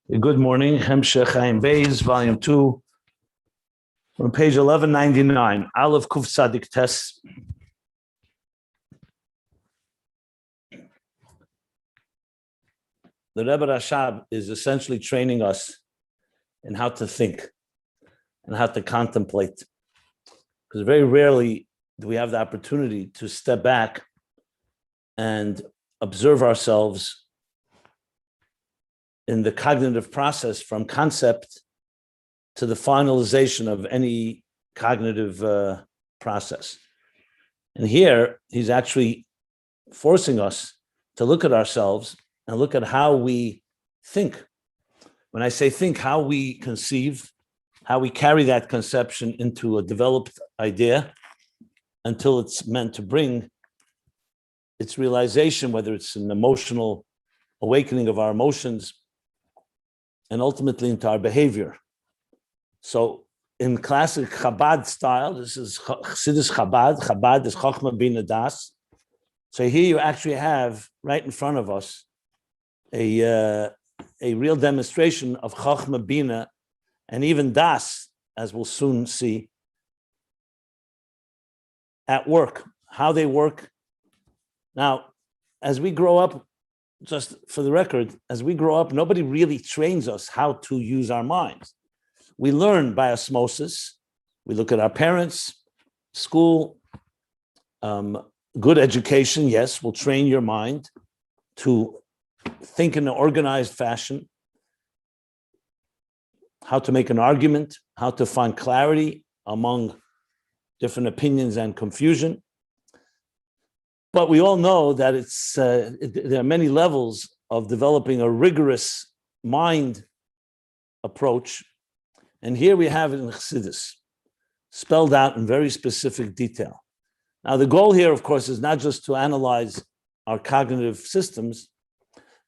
Good morning. Hemshech Ayin Beis, Volume 2, from page 1199, Aleph Kuf Tzadik Tes. The Rebbe Rashab is essentially training us in how to think and how to contemplate. Because very rarely do we have the opportunity to step back and observe ourselves in the cognitive process from concept to the finalization of any cognitive process. And here, he's actually forcing us to look at ourselves and look at how we think. When I say think, how we conceive, how we carry that conception into a developed idea until it's meant to bring its realization, whether it's an emotional awakening of our emotions, and ultimately into our behavior. So in classic Chabad style, this is Chassidus Chabad. Chabad is Chochma Binah Das. So here you actually have right in front of us a real demonstration of Chochma Binah and even Das, as we'll soon see, at work, how they work. Now, as we grow up, just for the record, as we grow up, nobody really trains us how to use our minds. We learn by osmosis. We look at our parents, school, good education, yes, will train your mind to think in an organized fashion, how to make an argument, how to find clarity among different opinions and confusion. But we all know that there are many levels of developing a rigorous mind approach. And here we have it in Chassidus, spelled out in very specific detail. Now, the goal here, of course, is not just to analyze our cognitive systems,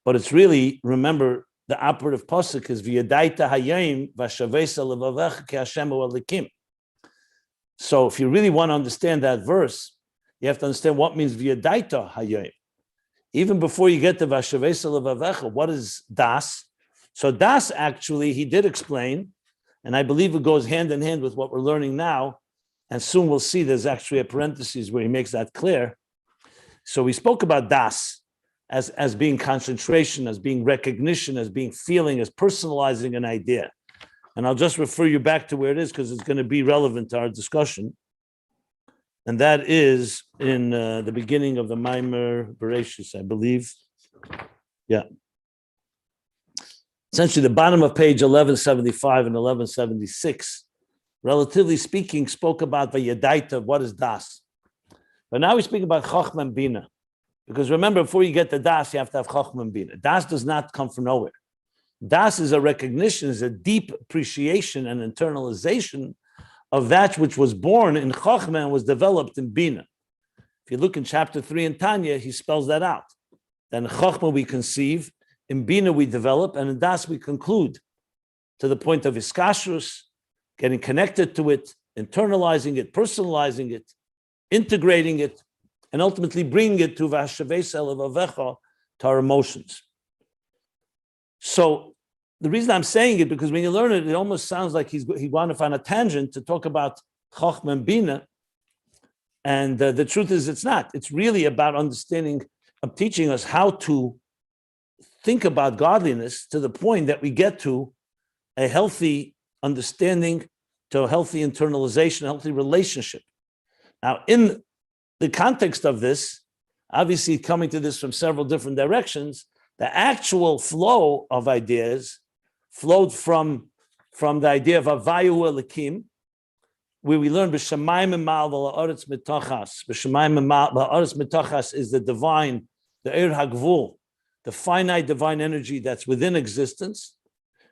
but it's really, remember, the operative pasuk is V'yadaita hayayim v'shavesa levavecha ki Hashem elikim. So if you really want to understand that verse, you have to understand what means v'yadaita hayayim. Even before you get to v'shavesa levavecha, what is das? So das, actually, he did explain, and I believe it goes hand in hand with what we're learning now, and soon we'll see there's actually a parenthesis where he makes that clear. So we spoke about das as being concentration, as being recognition, as being feeling, as personalizing an idea. And I'll just refer you back to where it is because it's going to be relevant to our discussion. And that is in the beginning of the Maimer Bereshis, I believe. Yeah. Essentially, the bottom of page 1175 and 1176, relatively speaking, spoke about V'yadaita, what is Das. But now we speak about Chochma and Binah. Because remember, before you get to Das, you have to have Chochma and Binah. Das does not come from nowhere. Das is a recognition, is a deep appreciation and internalization of that which was born in Chochma and was developed in Binah. If you look in chapter 3 in Tanya, he spells that out. Then in Chochma we conceive, in Binah we develop, and in Das we conclude to the point of iskashrus, getting connected to it, internalizing it, personalizing it, integrating it, and ultimately bringing it to v'shavesa levavecha, to our emotions. So the reason I'm saying it, because when you learn it, it almost sounds like he wanted to find a tangent to talk about Chochma and Binah. And the truth is it's not. It's really about understanding, of teaching us how to think about godliness to the point that we get to a healthy understanding, to a healthy internalization, a healthy relationship. Now, in the context of this, obviously coming to this from several different directions, the actual flow of ideas flowed from the idea of Avayu Elikim, where we learn B'Shamayim Emal V'La'aretz Mitochas. B'Shamayim Emal V'La'aretz Mitochas is the divine, the Eir HaGvul, the finite divine energy that's within existence,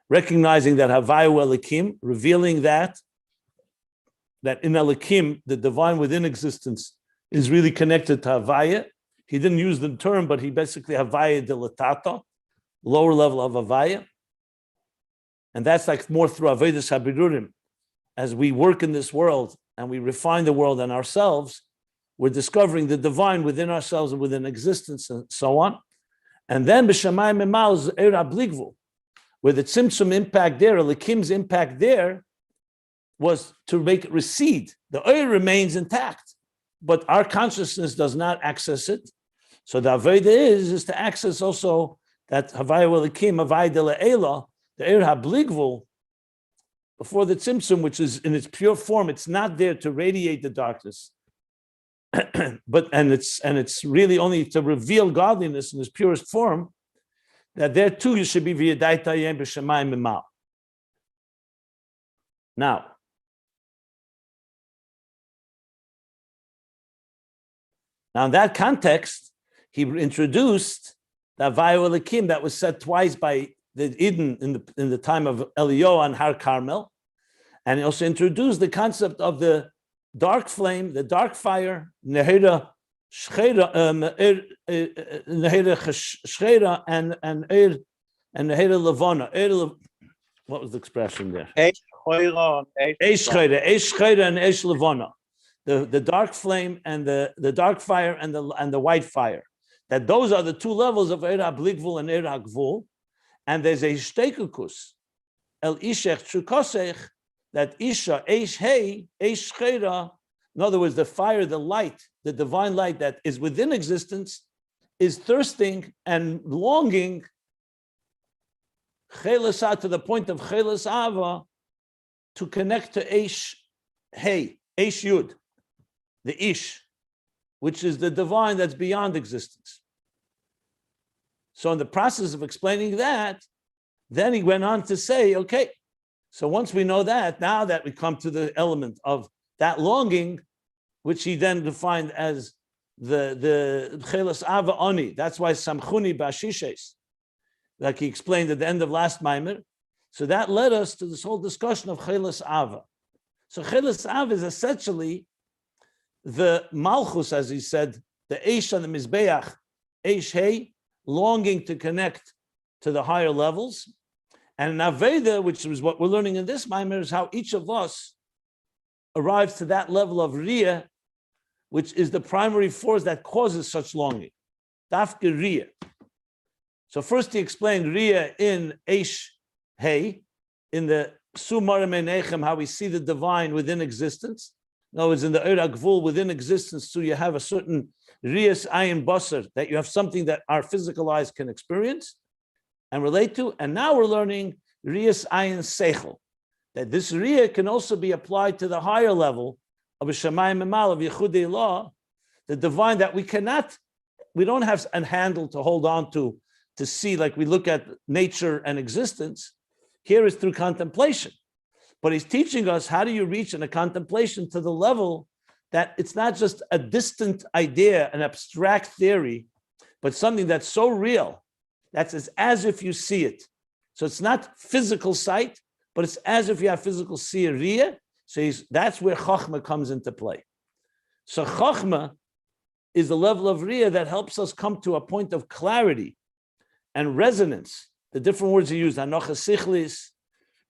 recognizing that Havayu Elikim, revealing that in Elikim, the divine within existence is really connected to Havaya. He didn't use the term, but he basically Havaya dilatata, lower level of Havaya. And that's like more through Avedis Habirurim. As we work in this world and we refine the world and ourselves, we're discovering the divine within ourselves and within existence and so on. And then B'Shamayim Emal is Eir HaBligvul, where the tzimtzum impact there, or Lekim's impact there, was to make it recede. The oil remains intact, but our consciousness does not access it. So the avodah is to access also that Havaya Lekim, Havaya de Le'ela, the Eir HaBligvul, before the tzimtzum, which is in its pure form. It's not there to radiate the darkness, but it's really only to reveal godliness in its purest form. That there too you should be v'yadaita yem b'shamayim b'mal. Now, in that context, he introduced the Havaya Lekim that was said twice by the Eden in the time of Eliyahu on Har Carmel, and he also introduced the concept of the dark flame, the dark fire, Nehera Shchera, Nehera Shchera, and Nehera Levana. What was the expression there? Eish Shchera and Eish Levana. The dark flame and the dark fire and the white fire. That those are the two levels of Eir HaBligvul and Eir HaGvul. And there's a shteikukus, el ishech trukosech, that isha, eish hey, eish shchera, in other words, the fire, the light, the divine light that is within existence, is thirsting and longing, chelasah, to the point of chelas ava, to connect to eish hey, eish yud, the ish, which is the divine that's beyond existence. So in the process of explaining that, then he went on to say, okay, so once we know that, now that we come to the element of that longing, which he then defined as the chelas ava oni. That's why samchuni bashishes, like he explained at the end of last Maimer. So that led us to this whole discussion of chelas ava. So chelas ava is essentially the malchus, as he said, the eish on the mizbeach, eish hey, longing to connect to the higher levels. And Aveda, which is what we're learning in this Maimer, is how each of us arrives to that level of Riyah, which is the primary force that causes such longing. Dafke Riyah. So first he explained Riyah in Eish Hey, in the Sumar Menechem, how we see the divine within existence. In other words, in the Eir HaGvul, within existence, so you have a certain Riyas Ayin Basar, that you have something that our physical eyes can experience and relate to. And now we're learning Riyas Ayin Seichel, that this Riyah can also be applied to the higher level of a Shamayim Emal, of Yechudei Law, the divine that we don't have a handle to hold on to see, like we look at nature and existence. Here is through contemplation. But he's teaching us how do you reach in a contemplation to the level that it's not just a distant idea, an abstract theory, but something that's so real, that's as if you see it. So it's not physical sight, but it's as if you have physical siyariyah. So that's where Chochma comes into play. So Chochma is the level of Riyah that helps us come to a point of clarity and resonance. The different words he used, Hanocha Sichlis,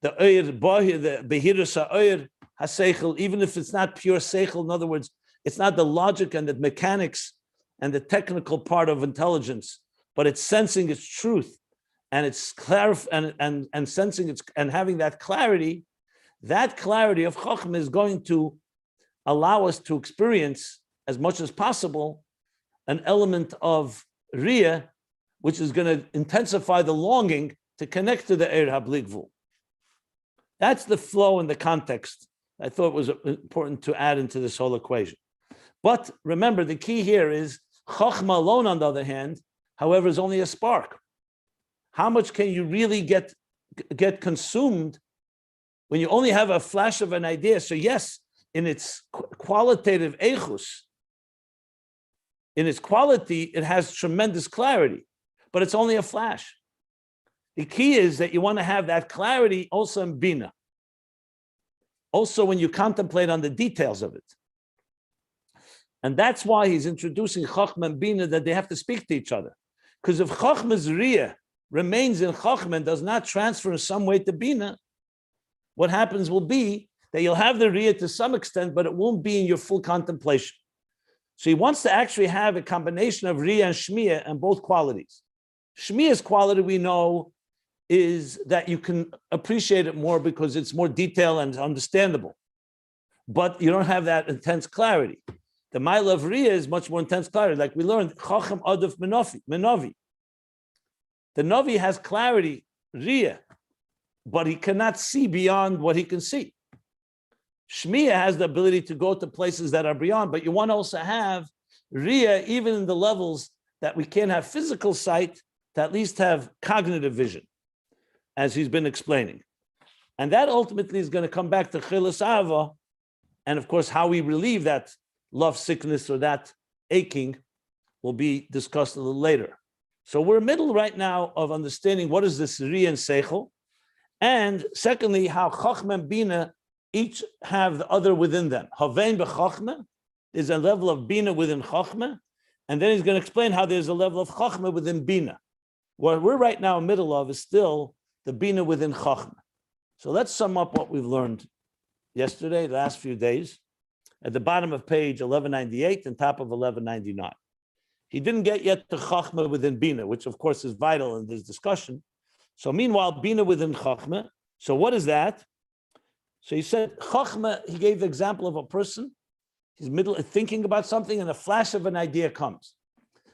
the Oyer Bohi, the Behirus HaOyer HaSeichel, even if it's not pure Seichel, in other words, it's not the logic and the mechanics and the technical part of intelligence, but it's sensing its truth and it's and sensing its and having that clarity of Chochmah is going to allow us to experience as much as possible an element of Riyah, which is going to intensify the longing to connect to the Eir HaBligvul. That's the flow and the context I thought was important to add into this whole equation. But remember, the key here is Chochmah alone, on the other hand, however, is only a spark. How much can you really get consumed when you only have a flash of an idea? So yes, in its qualitative eichus, in its quality, it has tremendous clarity, but it's only a flash. The key is that you want to have that clarity also in Binah. Also when you contemplate on the details of it. And that's why he's introducing Chochmah and Binah, that they have to speak to each other. Because if Chochmah's Riyah remains in Chochmah and does not transfer in some way to Binah, what happens will be that you'll have the Riyah to some extent, but it won't be in your full contemplation. So he wants to actually have a combination of Riyah and Shmiyah and both qualities. Shmiyah's quality we know is that you can appreciate it more because it's more detailed and understandable. But you don't have that intense clarity. The Ma'ila of Riyah is much more intense clarity. Like we learned, Chacham Aduf Menovi. The Novi has clarity, Riyah, but he cannot see beyond what he can see. Shmiya has the ability to go to places that are beyond, but you want to also have Riyah, even in the levels that we can't have physical sight, to at least have cognitive vision, as he's been explaining. And that ultimately is going to come back to Chilas Ava, and of course, how we relieve that love sickness or that aching will be discussed a little later. So we're middle right now of understanding what is this Riyah and Seichel, and secondly, how Chochma and Binah each have the other within them. Havein b'Chochma is a level of Binah within Chochma, and then he's going to explain how there's a level of Chochma within Binah. What we're right now in the middle of is still the Binah within Chochma. So let's sum up what we've learned yesterday, the last few days, at the bottom of page 1198 and top of 1199. He didn't get yet to Chochma within Binah, which of course is vital in this discussion. So meanwhile, Binah within Chochma. So what is that? So he said, Chochma, he gave the example of a person. He's thinking about something and a flash of an idea comes.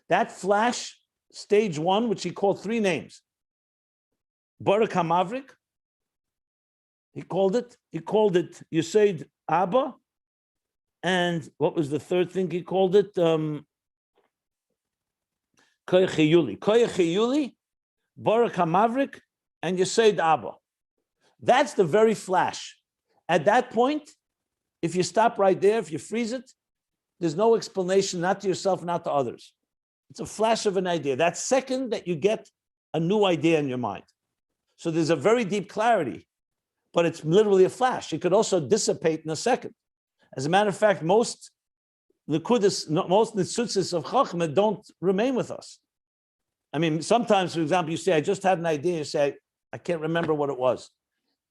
That flash, stage one, which he called three names. Barak HaMavrik, he called it Yesod Abba. And what was the third thing he called it? Koyach Chiyuli, Barak HaMavrik, and Yesod Abba. That's the very flash. At that point, if you stop right there, if you freeze it, there's no explanation, not to yourself, not to others. It's a flash of an idea. That second that you get a new idea in your mind. So there's a very deep clarity, but it's literally a flash. It could also dissipate in a second. As a matter of fact, most nitzutzis of Chochmah don't remain with us. I mean, sometimes, for example, you say, I just had an idea, you say, I can't remember what it was.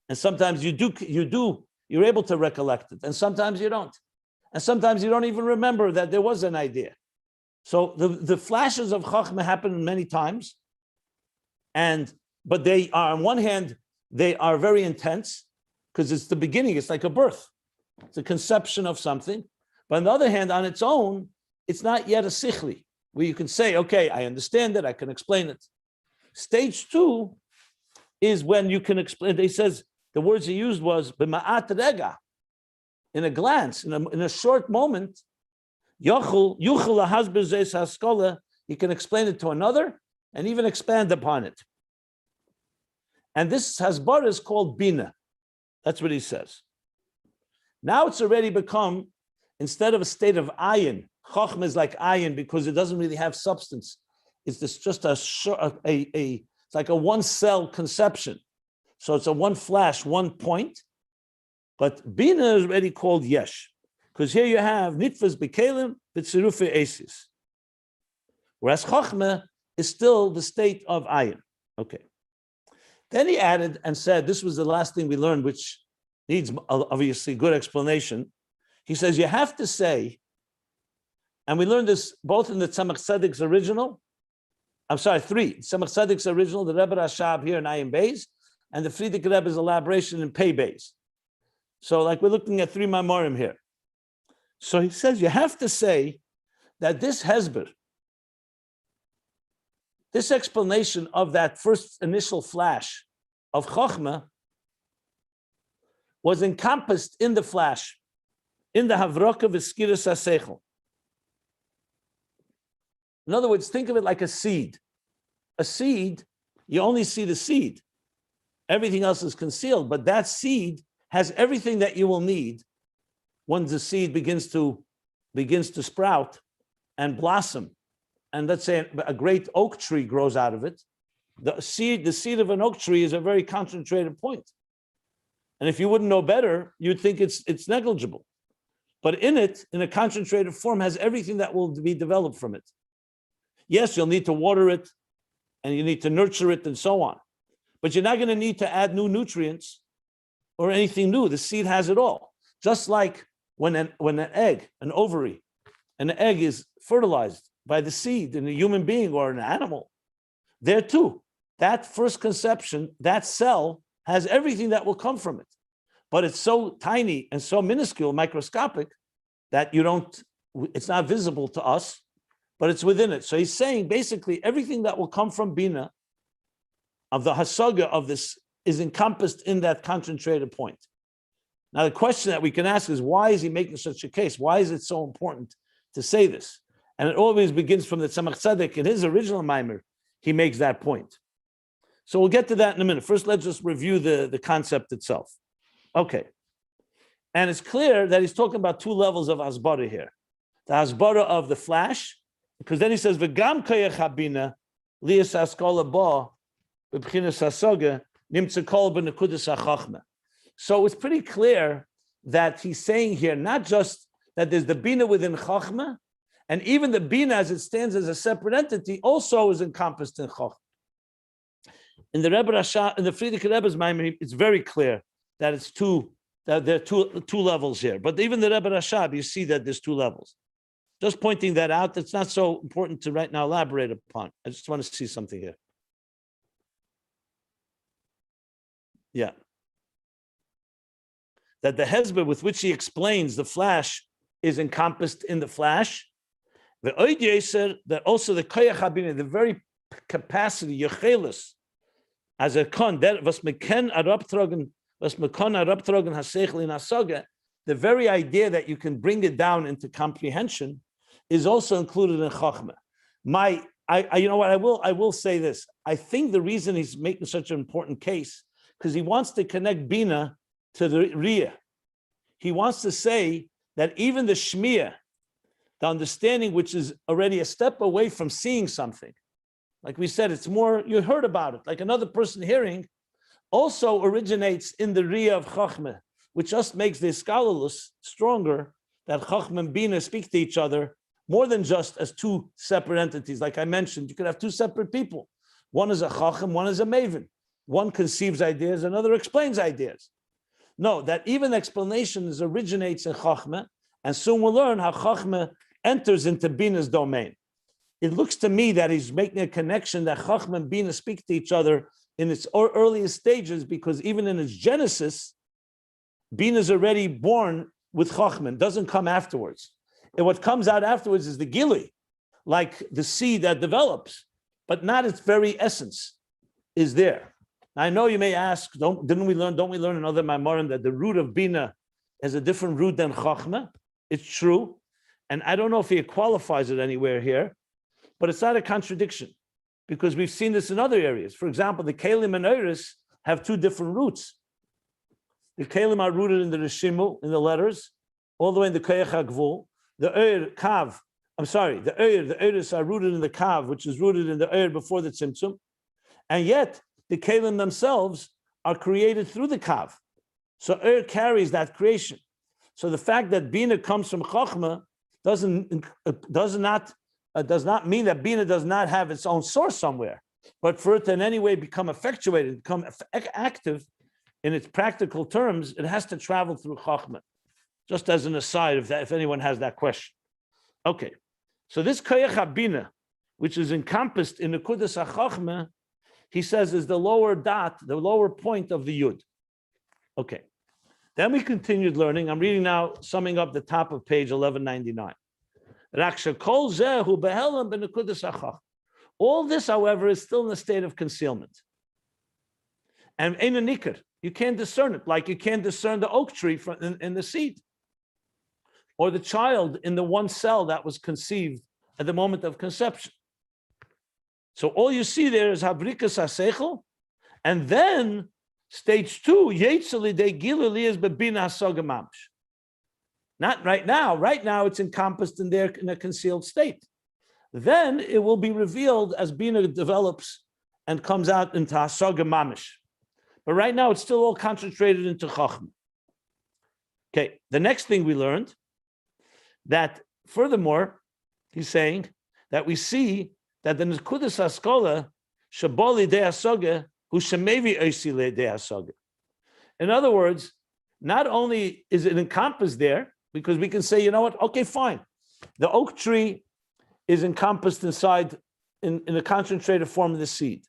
And sometimes you're able to recollect it, and sometimes you don't. And sometimes you don't even remember that there was an idea. So the flashes of Chochmah happen many times, but they are, on one hand, they are very intense, because it's the beginning, it's like a birth. It's a conception of something. But on the other hand, on its own, it's not yet a sichli, where you can say, okay, I understand it, I can explain it. Stage two is when you can explain, he says, the words he used was, b'ma'at rega, in a glance, in a short moment, yuchel lahasber zeis haskola, he can explain it to another and even expand upon it. And this hasbara is called Binah. That's what he says. Now it's already become, instead of a state of Ayin, Chochmah is like Ayin because it doesn't really have substance. It's just it's like a one-cell conception. So it's a one flash, one point. But Binah is already called Yesh, because here you have Nitfas Bekelim B'tzirufe Esis. Whereas Chochmah is still the state of Ayin. Okay. Then he added and said, this was the last thing we learned, which needs obviously good explanation. He says, you have to say, and we learned this both in the Tzemach Tzedek's original, three, Tzemach Tzedek's original, the Rebbe Rashab here in Ayin Beis, and the Frierdiker Rebbe's elaboration in Pei Beis. So like we're looking at three Mamorim here. So he says, you have to say that this Hezber, this explanation of that first initial flash of Chochmah was encompassed in the flash, in the Havroka V'Skiras HaSeichel. In other words, think of it like a seed. A seed, you only see the seed. Everything else is concealed, but that seed has everything that you will need once the seed begins to sprout and blossom. And let's say a great oak tree grows out of it. The seed of an oak tree is a very concentrated point. And if you wouldn't know better, you'd think it's negligible. But in it, in a concentrated form, has everything that will be developed from it. Yes, you'll need to water it, and you need to nurture it, and so on. But you're not going to need to add new nutrients or anything new. The seed has it all. Just like when an egg, an ovary, an egg is fertilized by the seed in a human being or an animal, there too, that first conception, that cell has everything that will come from it. But it's so tiny and so minuscule, microscopic, that it's not visible to us, but it's within it. So he's saying basically everything that will come from Binah, of the hasaga of this, is encompassed in that concentrated point. Now, the question that we can ask is, why is he making such a case? Why is it so important to say this? And it always begins from the Tzemach Tzedek. In his original Maimer, he makes that point. So we'll get to that in a minute. First, let's just review the concept itself. Okay. And it's clear that he's talking about two levels of Hasbara here. The Hasbara of the flash, because then he says, V'gam koyach habina liyas haskola ba b'bchinas hasoga nimtza kol b'nekudas hachachma. So it's pretty clear that he's saying here, not just that there's the Binah within Chachma, and even the Binah as it stands as a separate entity also is encompassed in Chachma. In the Rebbe Rasha, in the Friedrich Rebbe's Maimon, it's very clear that there are two levels here. But even the Rebbe Rashab, you see that there's two levels. Just pointing that out, it's not so important to right now elaborate upon. I just want to see something here. Yeah. That the hezbollah with which he explains the flash is encompassed in the flash. The oid yeser, that also the koyach habina, the very capacity, yechelis, as a kon, that was meken arabtrogen, was mekon arabtrogen hasechel in hasaga, the very idea that you can bring it down into comprehension is also included in chachma. You know what, I will say this. I think the reason he's making such an important case, because he wants to connect Binah to the Riyah. He wants to say that even the Shmiya, the understanding which is already a step away from seeing something, like we said, it's more, you heard about it, like another person hearing, also originates in the Riyah of Chachma, which just makes the Iskalulus stronger, that Chachma and Binah speak to each other more than just as two separate entities. Like I mentioned, you could have two separate people. One is a Chacham, one is a Maven. One conceives ideas, another explains ideas. No, that even explanation originates in Chochma, and soon we'll learn how Chochma enters into Binah's domain. It looks to me that he's making a connection that Chochma and Binah speak to each other in its earliest stages, because even in its genesis, Binah is already born with Chochma, doesn't come afterwards. And what comes out afterwards is the Gili, like the seed that develops, but not its very essence is there. Now, I know you may ask, don't we learn in other Maimarim that the root of Binah has a different root than Chachma? It's true. And I don't know if he qualifies it anywhere here, but it's not a contradiction, because we've seen this in other areas. For example, the Kalim and Eiris have two different roots. The Kalim are rooted in the Rishimu, in the letters, all the way in the Koyach HaGvul. The Eiris are rooted in the Kav, which is rooted in the Eir before the Tzimtzum. And yet, the Kalim themselves are created through the Kav. So carries that creation. So the fact that Binah comes from Chochma does not mean that Binah does not have its own source somewhere. But for it to in any way become effectuated, become active in its practical terms, it has to travel through Chochma. Just as an aside, if anyone has that question. Okay, so this Koyach HaBinah, which is encompassed in the Nekudas HaChochma, he says is the lower dot, the lower point of the Yud. Okay, then we continued learning. I'm reading now, summing up the top of page 1199. All this, however, is still in a state of concealment. And ein nikar, you can't discern it, like you can't discern the oak tree in the seed, or the child in the one cell that was conceived at the moment of conception. So all you see there is habrikas hasechel, and then stage 2, yetzeli de giluli is bebina hasoga mamsh. Not right now. Right now it's encompassed in there in a concealed state. Then it will be revealed as Binah develops and comes out into hasoga mamish. But right now it's still all concentrated into Chochma. Okay, the next thing we learned, that furthermore, he's saying that we see that the Nekudas Haskola Shaboli de Hasoga who Shemevi Oisile de Hasoga. In other words, not only is it encompassed there, because we can say, you know what, okay, fine. The oak tree is encompassed inside in a concentrated form of the seed.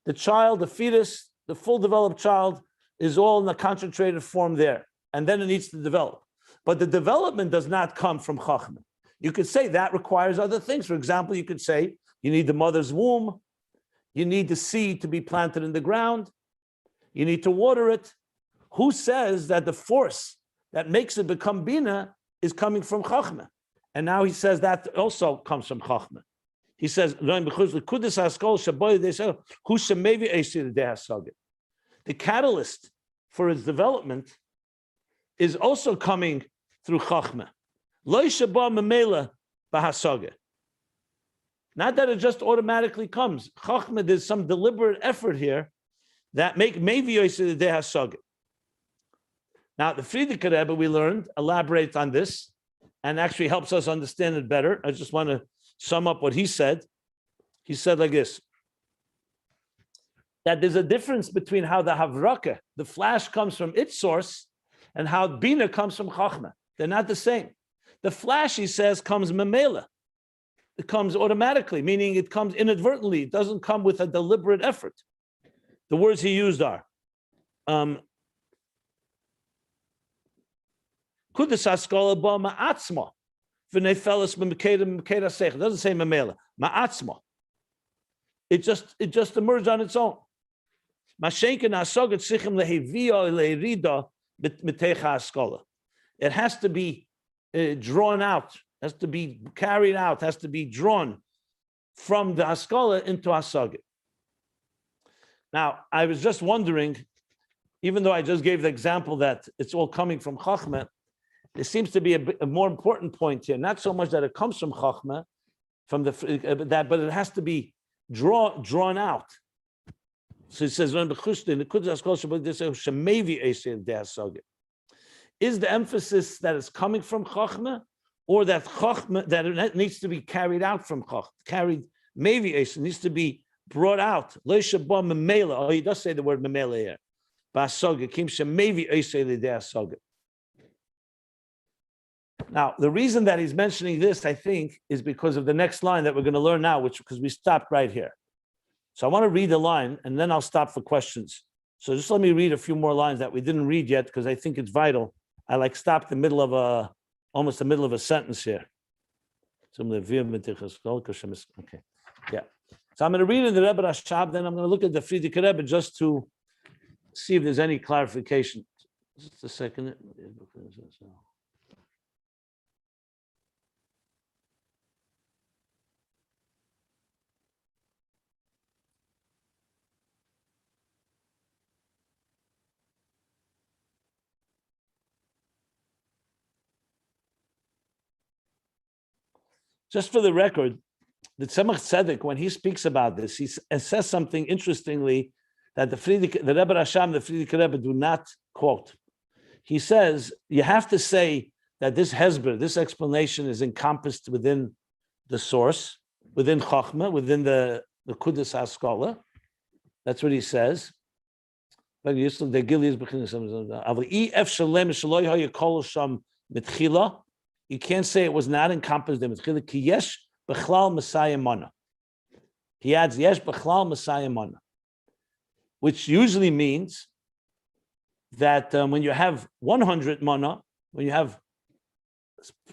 the child, the fetus, the full developed child is all in the concentrated form there. And then it needs to develop. But the development does not come from Chochma. You could say that requires other things. For example, you could say you need the mother's womb. You need the seed to be planted in the ground. You need to water it. Who says that the force that makes it become Binah is coming from Chochma? And now he says that also comes from Chochma. He says, the catalyst for its development is also coming through Chochma. Not that it just automatically comes. Chochma, there's some deliberate effort here that make maybe the Dehasogit. Now, the Frierdiker Rebbe, we learned, elaborates on this and actually helps us understand it better. I just want to sum up what he said. He said like this, that there's a difference between how the Havraka, the flash, comes from its source and how Binah comes from Chochma. They're not the same. The flash, he says, comes memela. It comes automatically, meaning it comes inadvertently. It doesn't come with a deliberate effort. The words he used are, it doesn't say memela, ma'atzma. It just emerged on its own. It has to be drawn out, has to be carried out, has to be drawn from the haskala into hasagit. Now, I was just wondering, even though I just gave the example that it's all coming from Chochma, there seems to be a more important point here. Not so much that it comes from Chochma, but it has to be drawn out. So it says, is the emphasis that it's coming from Chochma, or that Chochma, that it needs to be carried out from Chochma, maybe it needs to be brought out. Oh, he does say the word memela here. Now, the reason that he's mentioning this, I think, is because of the next line that we're going to learn now, because we stopped right here. So I want to read the line, and then I'll stop for questions. So just let me read a few more lines that we didn't read yet, because I think it's vital. I stopped almost the middle of a sentence here. Okay, yeah. So I'm going to read in the Rebbe Rashab, then I'm going to look at the Frierdiker Rebbe just to see if there's any clarification. Just a second. Just for the record, the Tzemach Tzedek, when he speaks about this, he says something interestingly that the Rebbe Rasham, the Frierdiker Rebbe do not quote. He says, you have to say that this hesber, this explanation is encompassed within the source, within Chochma, within the Kudas HaSkola. That's what he says. You can't say it was not encompassed in Mitchila, ki yesh b'chlal Messiah mana. He adds yesh b'chlal Messiah mana, which usually means that when you have 100 mana, when you have,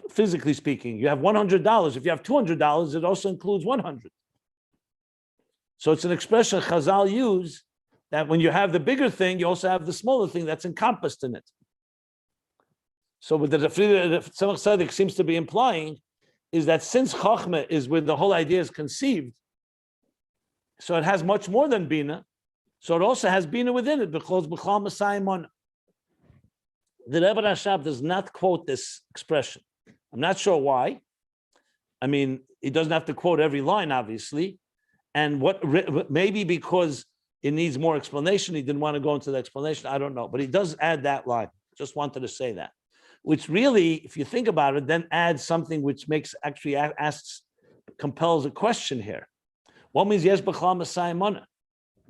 physically speaking, you have $100. If you have $200, it also includes 100. So it's an expression Chazal use that when you have the bigger thing, you also have the smaller thing that's encompassed in it. So what the Tzemach Tzedek seems to be implying is that since Chochma is where the whole idea is conceived, so it has much more than Binah, so it also has Binah within it, because B'chal Messiah Mana. The Rebbe Rashab does not quote this expression. I'm not sure why. I mean, he doesn't have to quote every line, obviously, and maybe because it needs more explanation, he didn't want to go into the explanation, I don't know, but he does add that line. Just wanted to say that. Which really, if you think about it, then adds something which compels a question here. What means yes b'chal Messiah mana?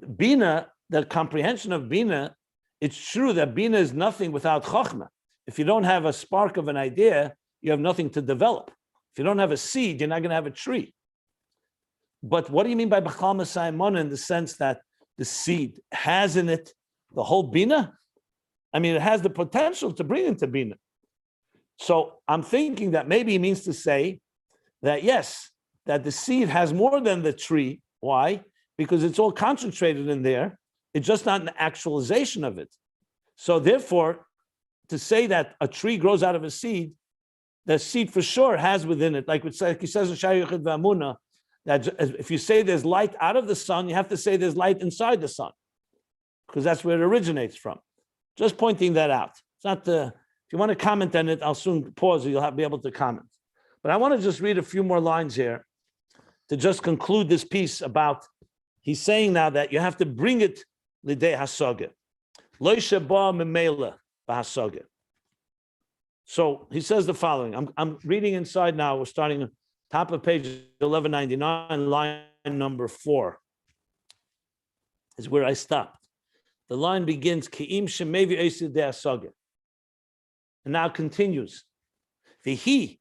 Binah, the comprehension of Binah, it's true that Binah is nothing without Chochma. If you don't have a spark of an idea, you have nothing to develop. If you don't have a seed, you're not going to have a tree. But what do you mean by b'chal Messiah mana in the sense that the seed has in it the whole Binah? I mean, it has the potential to bring into Binah. So I'm thinking that maybe he means to say that, yes, that the seed has more than the tree. Why? Because it's all concentrated in there. It's just not an actualization of it. So therefore, to say that a tree grows out of a seed, the seed for sure has within it, like he says in Shiur v'Amuna, that if you say there's light out of the sun, you have to say there's light inside the sun, because that's where it originates from. Just pointing that out. It's not the, if you want to comment on it, I'll soon pause, or you'll be able to comment. But I want to just read a few more lines here to just conclude this piece about, he's saying now that you have to bring it l'idei hasaga. Lo sheba memela b'hasaga. So he says the following. I'm reading inside now. We're starting top of page 1199, line number 4 is where I stopped. The line begins, Ki'im shemevi esid de'asaga, and now continues. Vihi,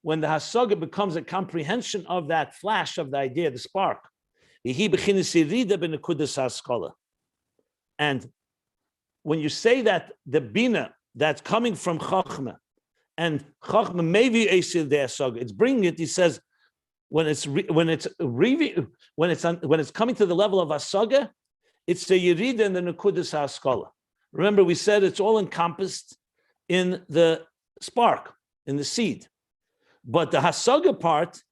when the hasaga becomes a comprehension of that flash of the idea, the spark. Vihi b'chinas yirida b'nekudas haskala. And when you say that the Binah that's coming from Chochma, and Chochma maybe esid de'asaga, it's bringing it. He says when it's coming to the level of hasaga, it's the Yerida and the Nekudas HaSkala. Remember, we said it's all encompassed in the spark, in the seed. But the Hasaga part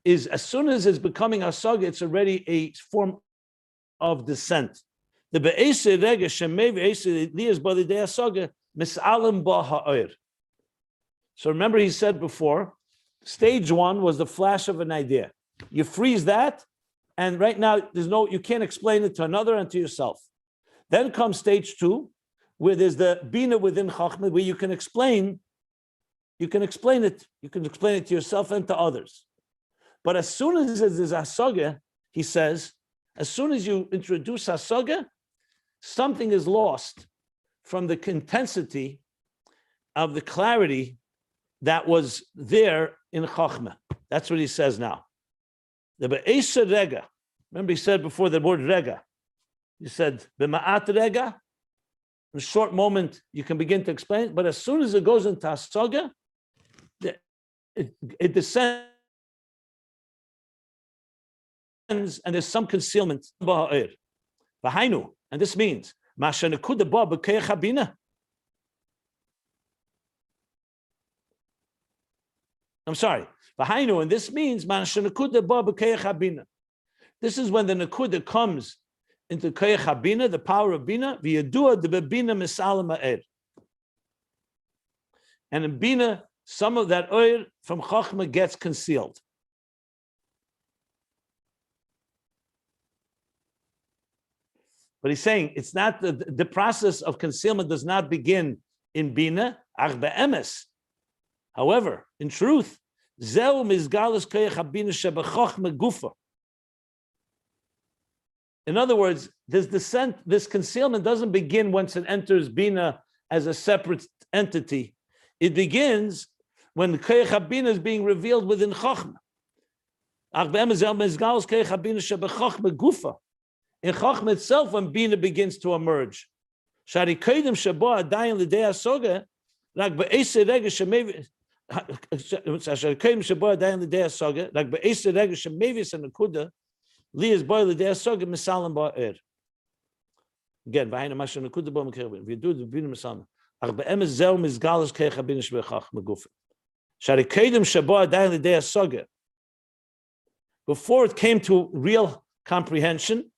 is, as soon as it's becoming Hasaga, it's already a form of descent. The Beis Rega Shemei Beis Liyas Bali De Hasaga Misalim Ba Ha'or. So remember, he said before, stage 1 was the flash of an idea. You freeze that, and right now, you can't explain it to another and to yourself. Then comes stage 2, where there's the Binah within Chochma, where you can explain it. You can explain it to yourself and to others. But as soon as there's Hasaga, he says, as soon as you introduce Hasaga, something is lost from the intensity of the clarity that was there in Chochma. That's what he says now. The Beis Rega. Remember, he said before the word Rega. He said, B'ma'at Rega. In a short moment, you can begin to explain it, but as soon as it goes into Hasaga, it descends, and there's some concealment. And this means, I'm sorry. And this means this is when the Nakuda comes into Koyach HaBina, the power of Bina, v'yadua de bebina misalim ha'er. And in Bina, some of that oil from Chochma gets concealed. But he's saying it's not the process of concealment does not begin in Bina, ach be'emes. However, in truth, zeu mizgalus koyach habina shebechochma gufa. In other words, this concealment doesn't begin once it enters Bina as a separate entity. It begins when the koyach habina is being revealed within Chochma. Ach be'emes zeu mizgalus koyach habina shebechochma gufa. In Chochma itself, when Bina begins to emerge, shari koydim shabo adayin l'dei hasoga, rak be'eser rega shemevi. Again, before it came to real comprehension,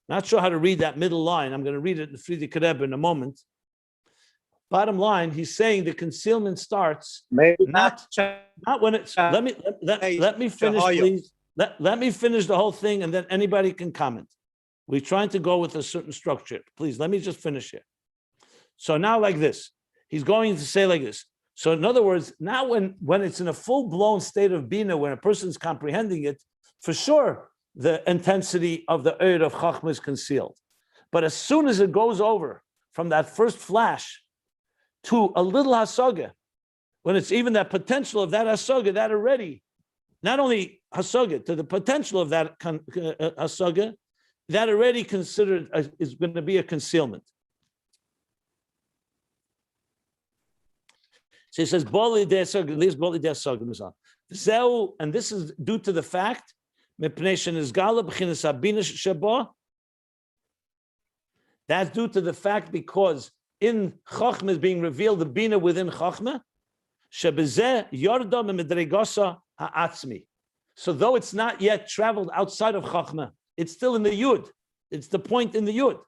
not sure how to read that middle line. I'm going to read it in the Friedrich Rebbe in a moment. Bottom line, he's saying the concealment starts not when it's. Let me finish, please. Let me finish the whole thing, and then anybody can comment. We're trying to go with a certain structure. Please, let me just finish here. So now, like this, he's going to say like this. So in other words, now when it's in a full-blown state of Bina, when a person's comprehending it, for sure, the intensity of the Eir of Chochma is concealed. But as soon as it goes over from that first flash to a little Hasaga, when it's even that potential of that hasaga, that already, not only hasaga, to the potential of that hasaga, that already considered is going to be a concealment. So he says, and this is due to the fact that's due to the fact because in Chochma is being revealed the Binah within Chochma. So though it's not yet traveled outside of Chochma, it's still in the Yud. It's the point in the Yud.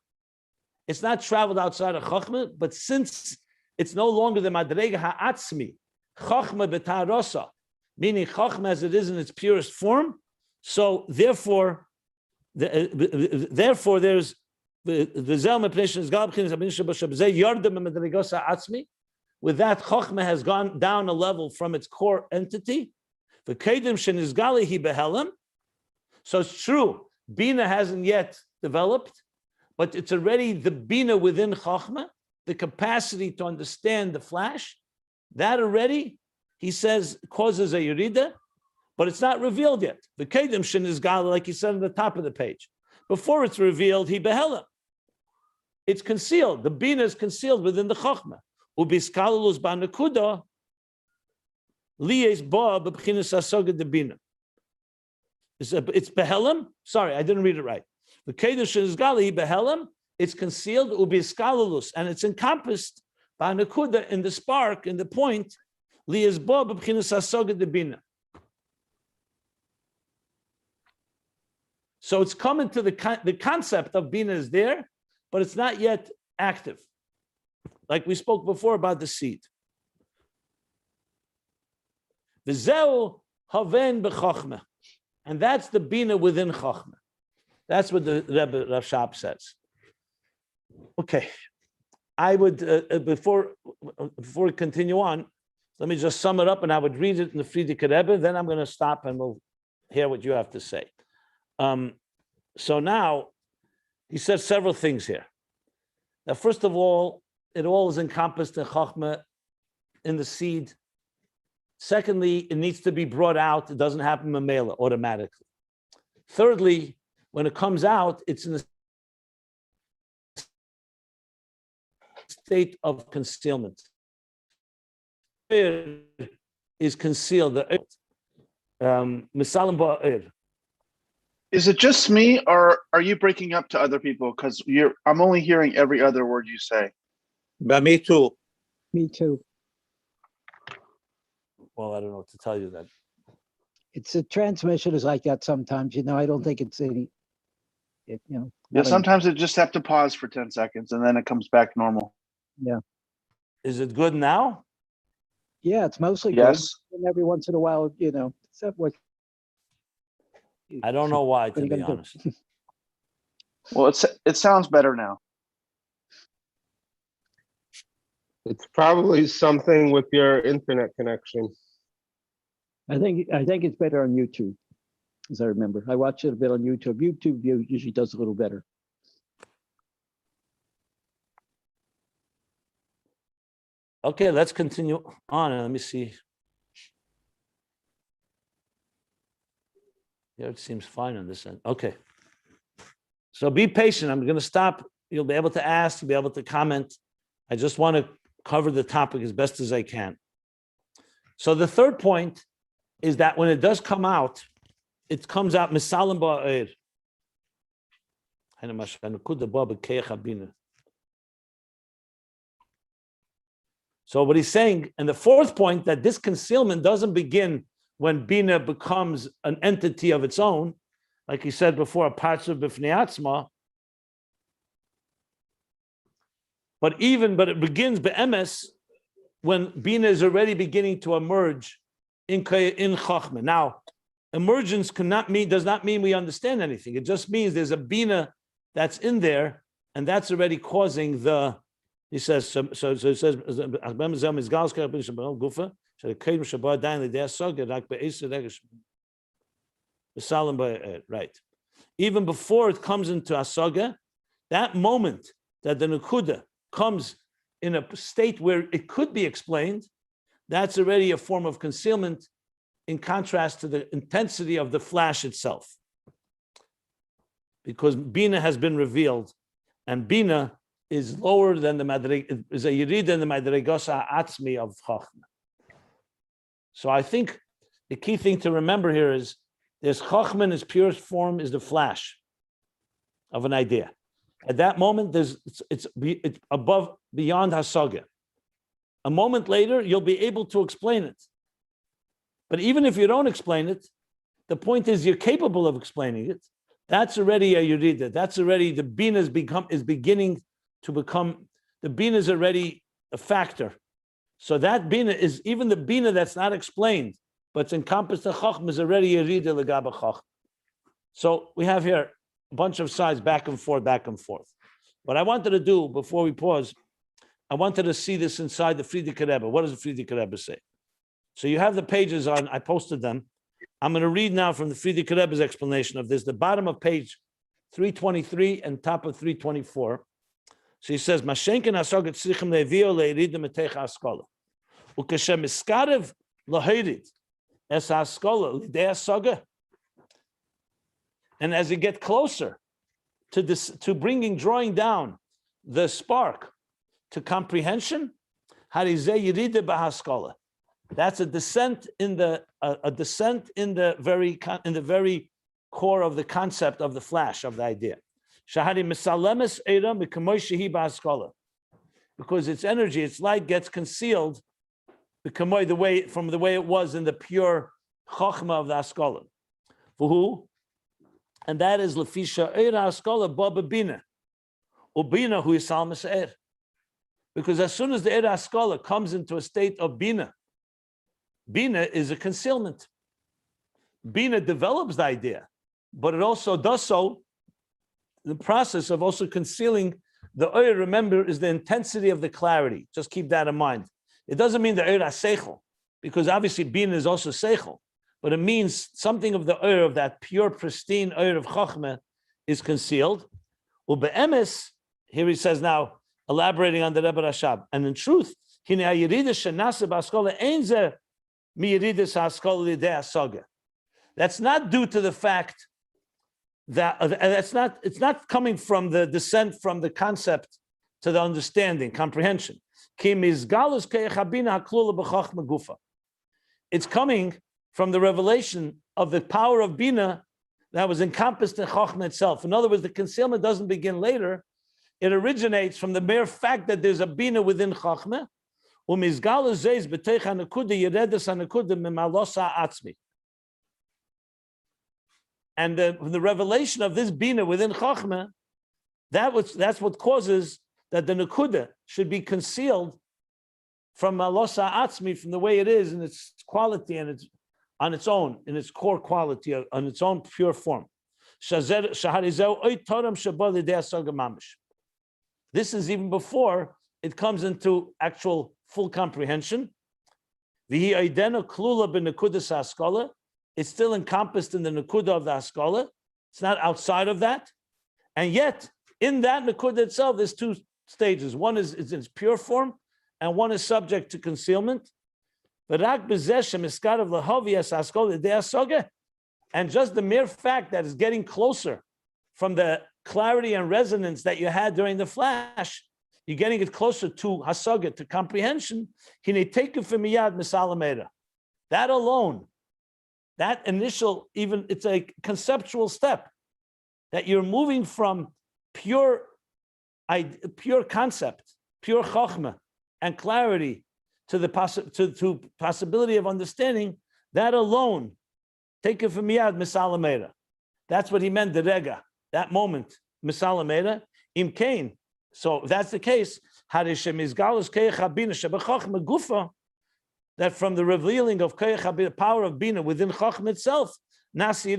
It's not traveled outside of Chochma, but since it's no longer the Madrega Ha'atzmi, Chochma B'Ta'arosa, meaning Chochma as it is in its purest form, so therefore there's with that, Chochma has gone down a level from its core entity. So it's true, Binah hasn't yet developed, but it's already the Binah within Chochma, the capacity to understand the flash. That already, he says, causes a Yerida, but it's not revealed yet. The Kedem Shin is Gali, like he said on the top of the page. Before it's revealed, he behelam. It's concealed. The Binah is concealed within the Chochma. Ubiskalulus banakuda liyes ba b'bchinas hasaga de Binah. It's behelam. Sorry, I didn't read it right. The kedush is gali behelam. It's concealed ubiskalulus, and it's encompassed banakuda in the spark, in the point liyes ba b'bchinas hasaga de Binah. So it's coming to the concept of Binah is there, but it's not yet active. Like we spoke before about the seed. V'zeu haven b'chochma. And that's the Binah within Chochma. That's what the Rebbe Rashab says. Okay. I would, before we continue on, let me just sum it up and I would read it in the Frierdiker Rebbe, then I'm going to stop and we'll hear what you have to say. So now, he says several things here. Now, first of all, it all is encompassed in Chochma, in the seed. Secondly, it needs to be brought out. It doesn't happen mamela automatically. Thirdly, when it comes out, it's in a state of concealment. Is concealed. Misalim ba'ir. Is it just me, or are you breaking up to other people? Because I'm only hearing every other word you say. But me too. Me too. Well, I don't know what to tell you then. It's a transmission is like that sometimes, I don't think it's any, Yeah, sometimes it just have to pause for 10 seconds and then it comes back normal. Yeah. Is it good now? Yeah, it's mostly Yes. good. And every once in a while, except what. I don't know why, to What are you be gonna do? honest. Well, it sounds better now. It's probably something with your internet connection. I think it's better on YouTube, as I remember. I watched it a bit on YouTube. YouTube usually does a little better. Okay, let's continue on. Let me see. Yeah, it seems fine on this end. Okay. So be patient. I'm going to stop. You'll be able to ask, you'll be able to comment. I just want to cover the topic as best as I can. So the third point is that when it does come out, it comes out misalim ba'ir. So what he's saying, and the fourth point, that this concealment doesn't begin when Binah becomes an entity of its own, like he said before, a parts of b'fnei atzma. But it begins be'emes when Binah is already beginning to emerge in Chochma. Now, emergence does not mean we understand anything. It just means there's a Binah that's in there, and that's already causing the. He says so. It says right. Even before it comes into asaga, that moment that the nekuda comes in a state where it could be explained, that's already a form of concealment in contrast to the intensity of the flash itself. Because Binah has been revealed, and Binah is lower than the Madrig, is a Yerid than the Madrigosa Atzmi of Chochma. So I think the key thing to remember here is there's Chochma in its purest form is the flash of an idea. At that moment, it's above, beyond Hasaga. A moment later, you'll be able to explain it. But even if you don't explain it, the point is you're capable of explaining it. That's already a Yerida. That's already, the Binah is beginning to become, the Binah is already a factor. So that Binah is, even the Binah that's not explained, but it's encompassed in Chochma is already Yerida L'gaba Chochma. So we have here a bunch of sides back and forth, back and forth. What I wanted to do before we pause, I wanted to see this inside the Frierdiker Rebbe. What does the Frierdiker Rebbe say? So you have the pages on, I posted them. I'm going to read now from the Frierdiker Rebbe's explanation of this, the bottom of page 323 and top of 324. So he says, Mashenken hasoget tzrichim le'evio le'eridim etech ha'askola. Ukeshem iskarev lahirid es ha'askola l'idei hasoga. And as you get closer to this, to drawing down the spark to comprehension, harizeh yerida b'haskola. That's a descent in the very core of the concept of the flash of the idea. Shahari misalemes eira mikamoy shehi b'haskola, because its energy, its light gets concealed, mikamoy from the way it was in the pure chochma of the haskola. Who? And that is lefisha eira haskola baba bina, ubina hu yisal meseir. Because as soon as the eira haskola comes into a state of bina, Binah is a concealment. Binah develops the idea, but it also does so, the process of also concealing the oyer, remember, is the intensity of the clarity. Just keep that in mind. It doesn't mean the oyer seichel, because obviously Binah is also seichel, but it means something of the oyer, of that pure, pristine oyer of Chochmah is concealed. Ube'emes, here he says now, elaborating on the Rebbe Rashab, and in truth, hine ha'yerida shenase b'haskola ein zeh, that's not due to the fact that it's not coming from the descent from the concept to the understanding, comprehension. It's coming from the revelation of the power of Binah that was encompassed in Chochmah itself. In other words, the concealment doesn't begin later. It originates from the mere fact that there's a Binah within Chochmah. And the revelation of this Binah within Chochmah, that's what causes that the Nakuda should be concealed from Malosa Atzmi, from the way it is in its quality and its on its own, in its core quality, on its own pure form. This is even before it comes into actual full comprehension. It's still encompassed in the Nakuda of the Haskalah. It's not outside of that. And yet, in that Nakuda itself, there's two stages. One is in its pure form, and one is subject to concealment. And just the mere fact that it's getting closer from the clarity and resonance that you had during the flash, you're getting it closer to hasaga, to comprehension. That alone, that initial, even it's a conceptual step that you're moving from pure concept, pure chochmah and clarity to the possibility of understanding. That alone, take it from miyad misalameda. That's what he meant, the rega, that moment, misalameda, im kain. So if that's the case, that from the revealing of the power of Binah within Chochmah itself, so you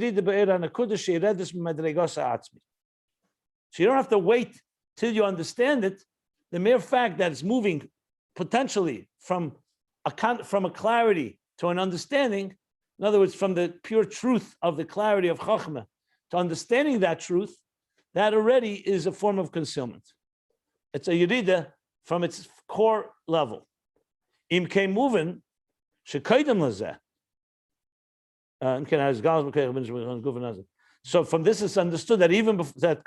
don't have to wait till you understand it. The mere fact that it's moving potentially from a clarity to an understanding, in other words, from the pure truth of the clarity of Chochmah to understanding that truth, that already is a form of concealment. It's a yerida from its core level. Im kein moving, Shekoidem lazeh. So from this it's understood that even that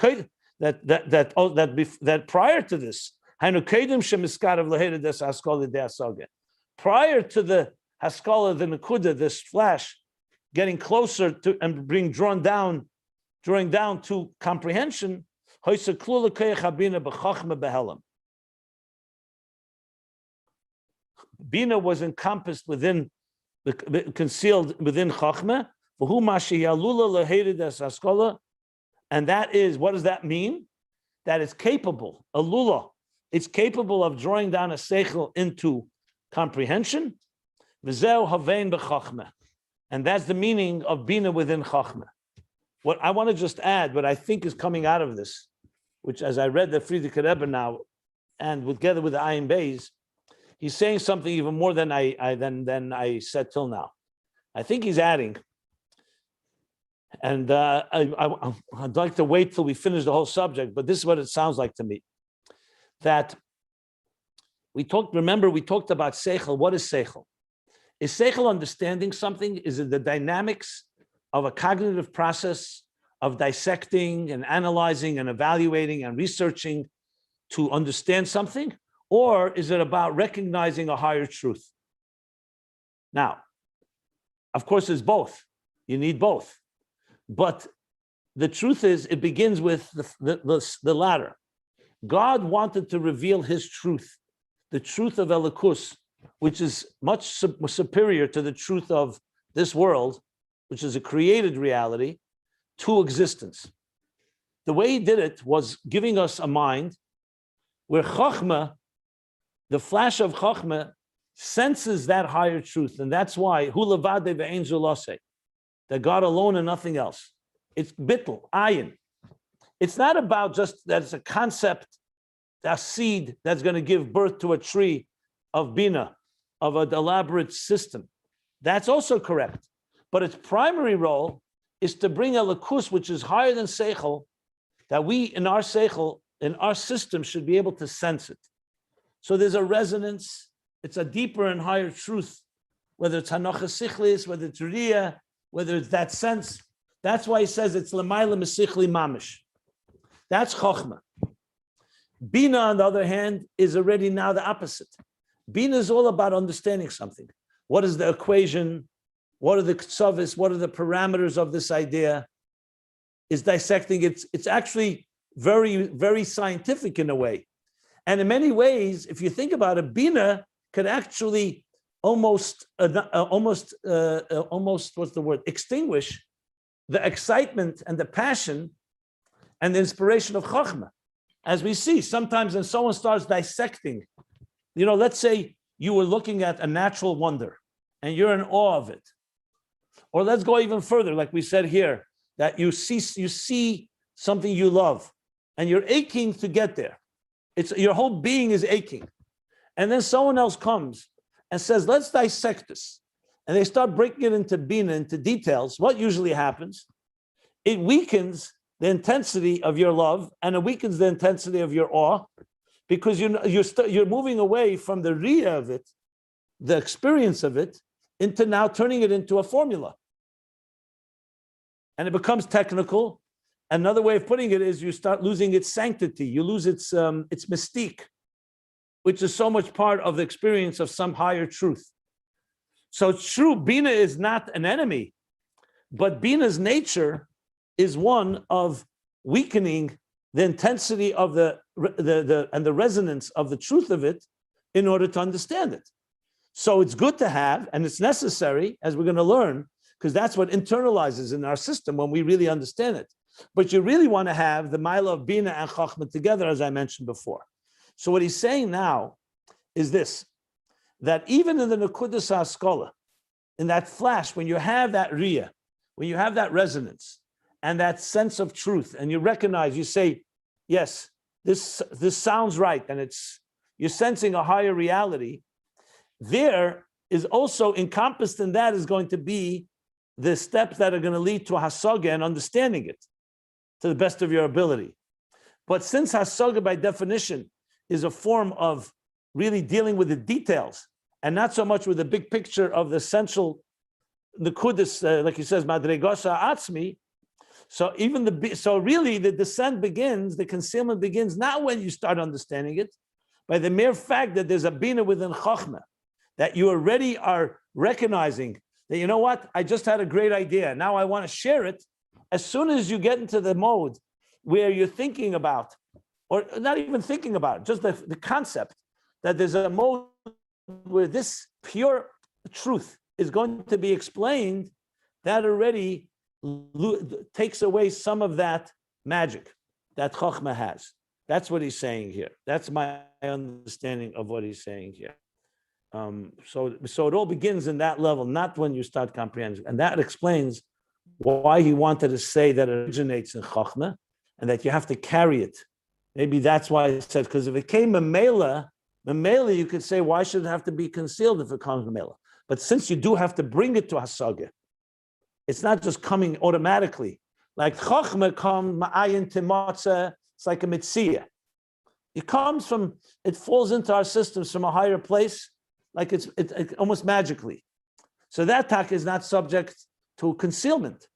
prior to this, prior to the haskala, the nekuda, this flash, getting closer to and being drawing down to comprehension, Bina was encompassed within, concealed within Chochma, and that is, what does that mean? That it's capable, a lula, it's capable of drawing down a seichel into comprehension, and that's the meaning of Bina within Chochma. What I want to just add, what I think is coming out of this, which as I read the Friedrich Rebbe now, and together with the Ayin Beis, he's saying something even more than I said till now. I think he's adding, and I'd like to wait till we finish the whole subject, but this is what it sounds like to me. That we talked about seichel. What is seichel? Is seichel understanding something? Is it the dynamics of a cognitive process of dissecting and analyzing and evaluating and researching to understand something? Or is it about recognizing a higher truth? Now, of course, it's both. You need both. But the truth is, it begins with the latter. God wanted to reveal his truth, the truth of Elikus, which is much superior to the truth of this world, which is a created reality, to existence. The way he did it was giving us a mind where Chochma, the flash of Chochma, senses that higher truth. And that's why, Hu levade ve'ein zulase, that God alone and nothing else. It's bittul, ayin. It's not about just that it's a concept, a seed that's going to give birth to a tree of Bina, of an elaborate system. That's also correct. But its primary role is to bring a lakus, which is higher than seichel, that we in our seichel, in our system, should be able to sense it. So there's a resonance, it's a deeper and higher truth, whether it's hanocha sichlis, whether it's riyah, whether it's that sense. That's why he says it's l'mayla mesichli mamish. That's chochma. Bina, on the other hand, is already now the opposite. Bina is all about understanding something. What is the equation? What are the ktsavis? What are the parameters of this idea? Is dissecting it. It's actually very, very scientific in a way. And in many ways, if you think about it, Bina could actually almost what's the word? Extinguish the excitement and the passion and the inspiration of Chochma. As we see, sometimes when someone starts dissecting, let's say you were looking at a natural wonder and you're in awe of it. Or let's go even further, like we said here, that you see something you love and you're aching to get there. Your whole being is aching. And then someone else comes and says, let's dissect this. And they start breaking it into Bina, into details. What usually happens? It weakens the intensity of your love and it weakens the intensity of your awe, because you're moving away from the riyah of it, the experience of it, into now turning it into a formula. And it becomes technical. Another way of putting it is you start losing its sanctity. You lose its mystique, which is so much part of the experience of some higher truth. So it's true, Bina is not an enemy, but Bina's nature is one of weakening the intensity of the resonance of the truth of it in order to understand it. So it's good to have, and it's necessary, as we're going to learn, because that's what internalizes in our system when we really understand it. But you really want to have the Maila of Bina and Chochma together, as I mentioned before. So what he's saying now is this, that even in the Nekudas HaSkola, in that flash, when you have that Riyah, when you have that resonance and that sense of truth, and you recognize, you say, yes, this sounds right, and you're sensing a higher reality, there is also encompassed in that is going to be the steps that are going to lead to Hasaga and understanding it to the best of your ability. But since Hasaga by definition is a form of really dealing with the details and not so much with the big picture of the central, the kudus, like he says, madregosa atzmi. So so really the descent begins, the concealment begins not when you start understanding it, by the mere fact that there's a Binah within Chochma, that you already are recognizing that, you know what, I just had a great idea. Now I want to share it. As soon as you get into the mode where you're thinking about, or not even thinking about, just the concept that there's a mode where this pure truth is going to be explained, that already takes away some of that magic that Chochma has. That's what he's saying here. That's my understanding of what he's saying here. So it all begins in that level, not when you start comprehending. And that explains why he wanted to say that it originates in Chochma and that you have to carry it. Maybe that's why he said, because if it came a mela, you could say, why should it have to be concealed if it comes a mela? But since you do have to bring it to Hasaga, it's not just coming automatically. Like Chochma come Ayin Timotza, it's like a mitzvah. It comes from, it falls into our systems from a higher place, like it's almost magically. So that tak is not subject to concealment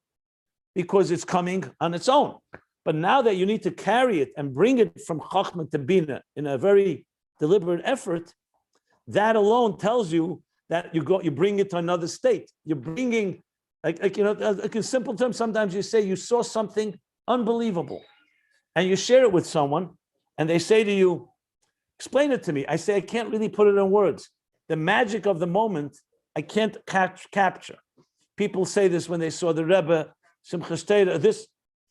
because it's coming on its own. But now that you need to carry it and bring it from Chochma to Binah in a very deliberate effort, that alone tells you that you bring it to another state. You're bringing, like in simple terms, sometimes you say you saw something unbelievable and you share it with someone and they say to you, explain it to me. I say, I can't really put it in words. The magic of the moment, I can't capture. People say this when they saw the Rebbe, Simchas Torah,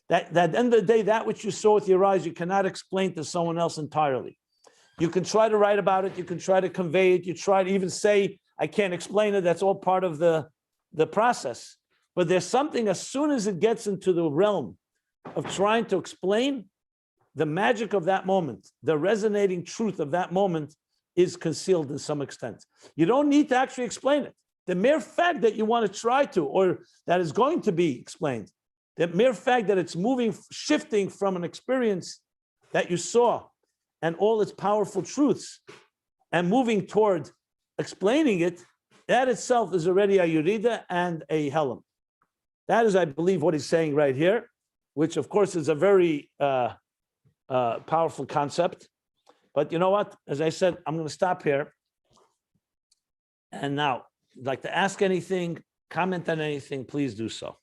that at the end of the day, that which you saw with your eyes, you cannot explain to someone else entirely. You can try to write about it. You can try to convey it. You try to even say, I can't explain it. That's all part of the process. But there's something, as soon as it gets into the realm of trying to explain, the magic of that moment, the resonating truth of that moment is concealed to some extent. You don't need to actually explain it. The mere fact that you want to try to, or that is going to be explained, the mere fact that it's moving, shifting from an experience that you saw and all its powerful truths and moving toward explaining it, that itself is already a Yurida and a Helam. That is, I believe, what he's saying right here, which of course is a very powerful concept. But you know what? As I said, I'm going to stop here. And now, if you'd like to ask anything, comment on anything, please do so.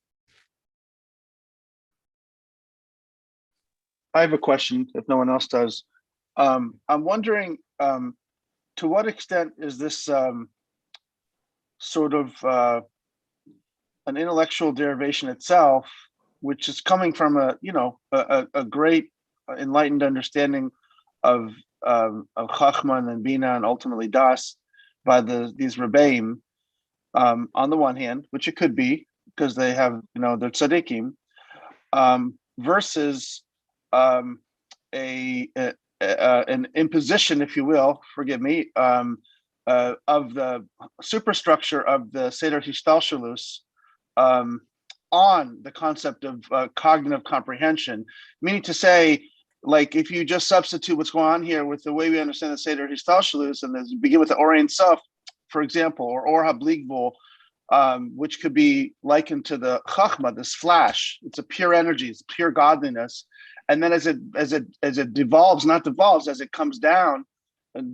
I have a question if no one else does. I'm wondering to what extent is this sort of an intellectual derivation itself, which is coming from a great enlightened understanding of Chachma and then Binah and ultimately Das by these Rabbeim, on the one hand, which it could be because they have they're tzaddikim, versus an imposition, if you will, forgive me, of the superstructure of the Seder Hishtalshelus on the concept of cognitive comprehension, meaning to say, like, if you just substitute what's going on here with the way we understand the Seder Hishtalshelus, and as begin with the Orient Sof, for example, or Or HaBligvul, which could be likened to the Chachma, this flash. It's a pure energy, it's pure godliness. And then as it devolves, as it comes down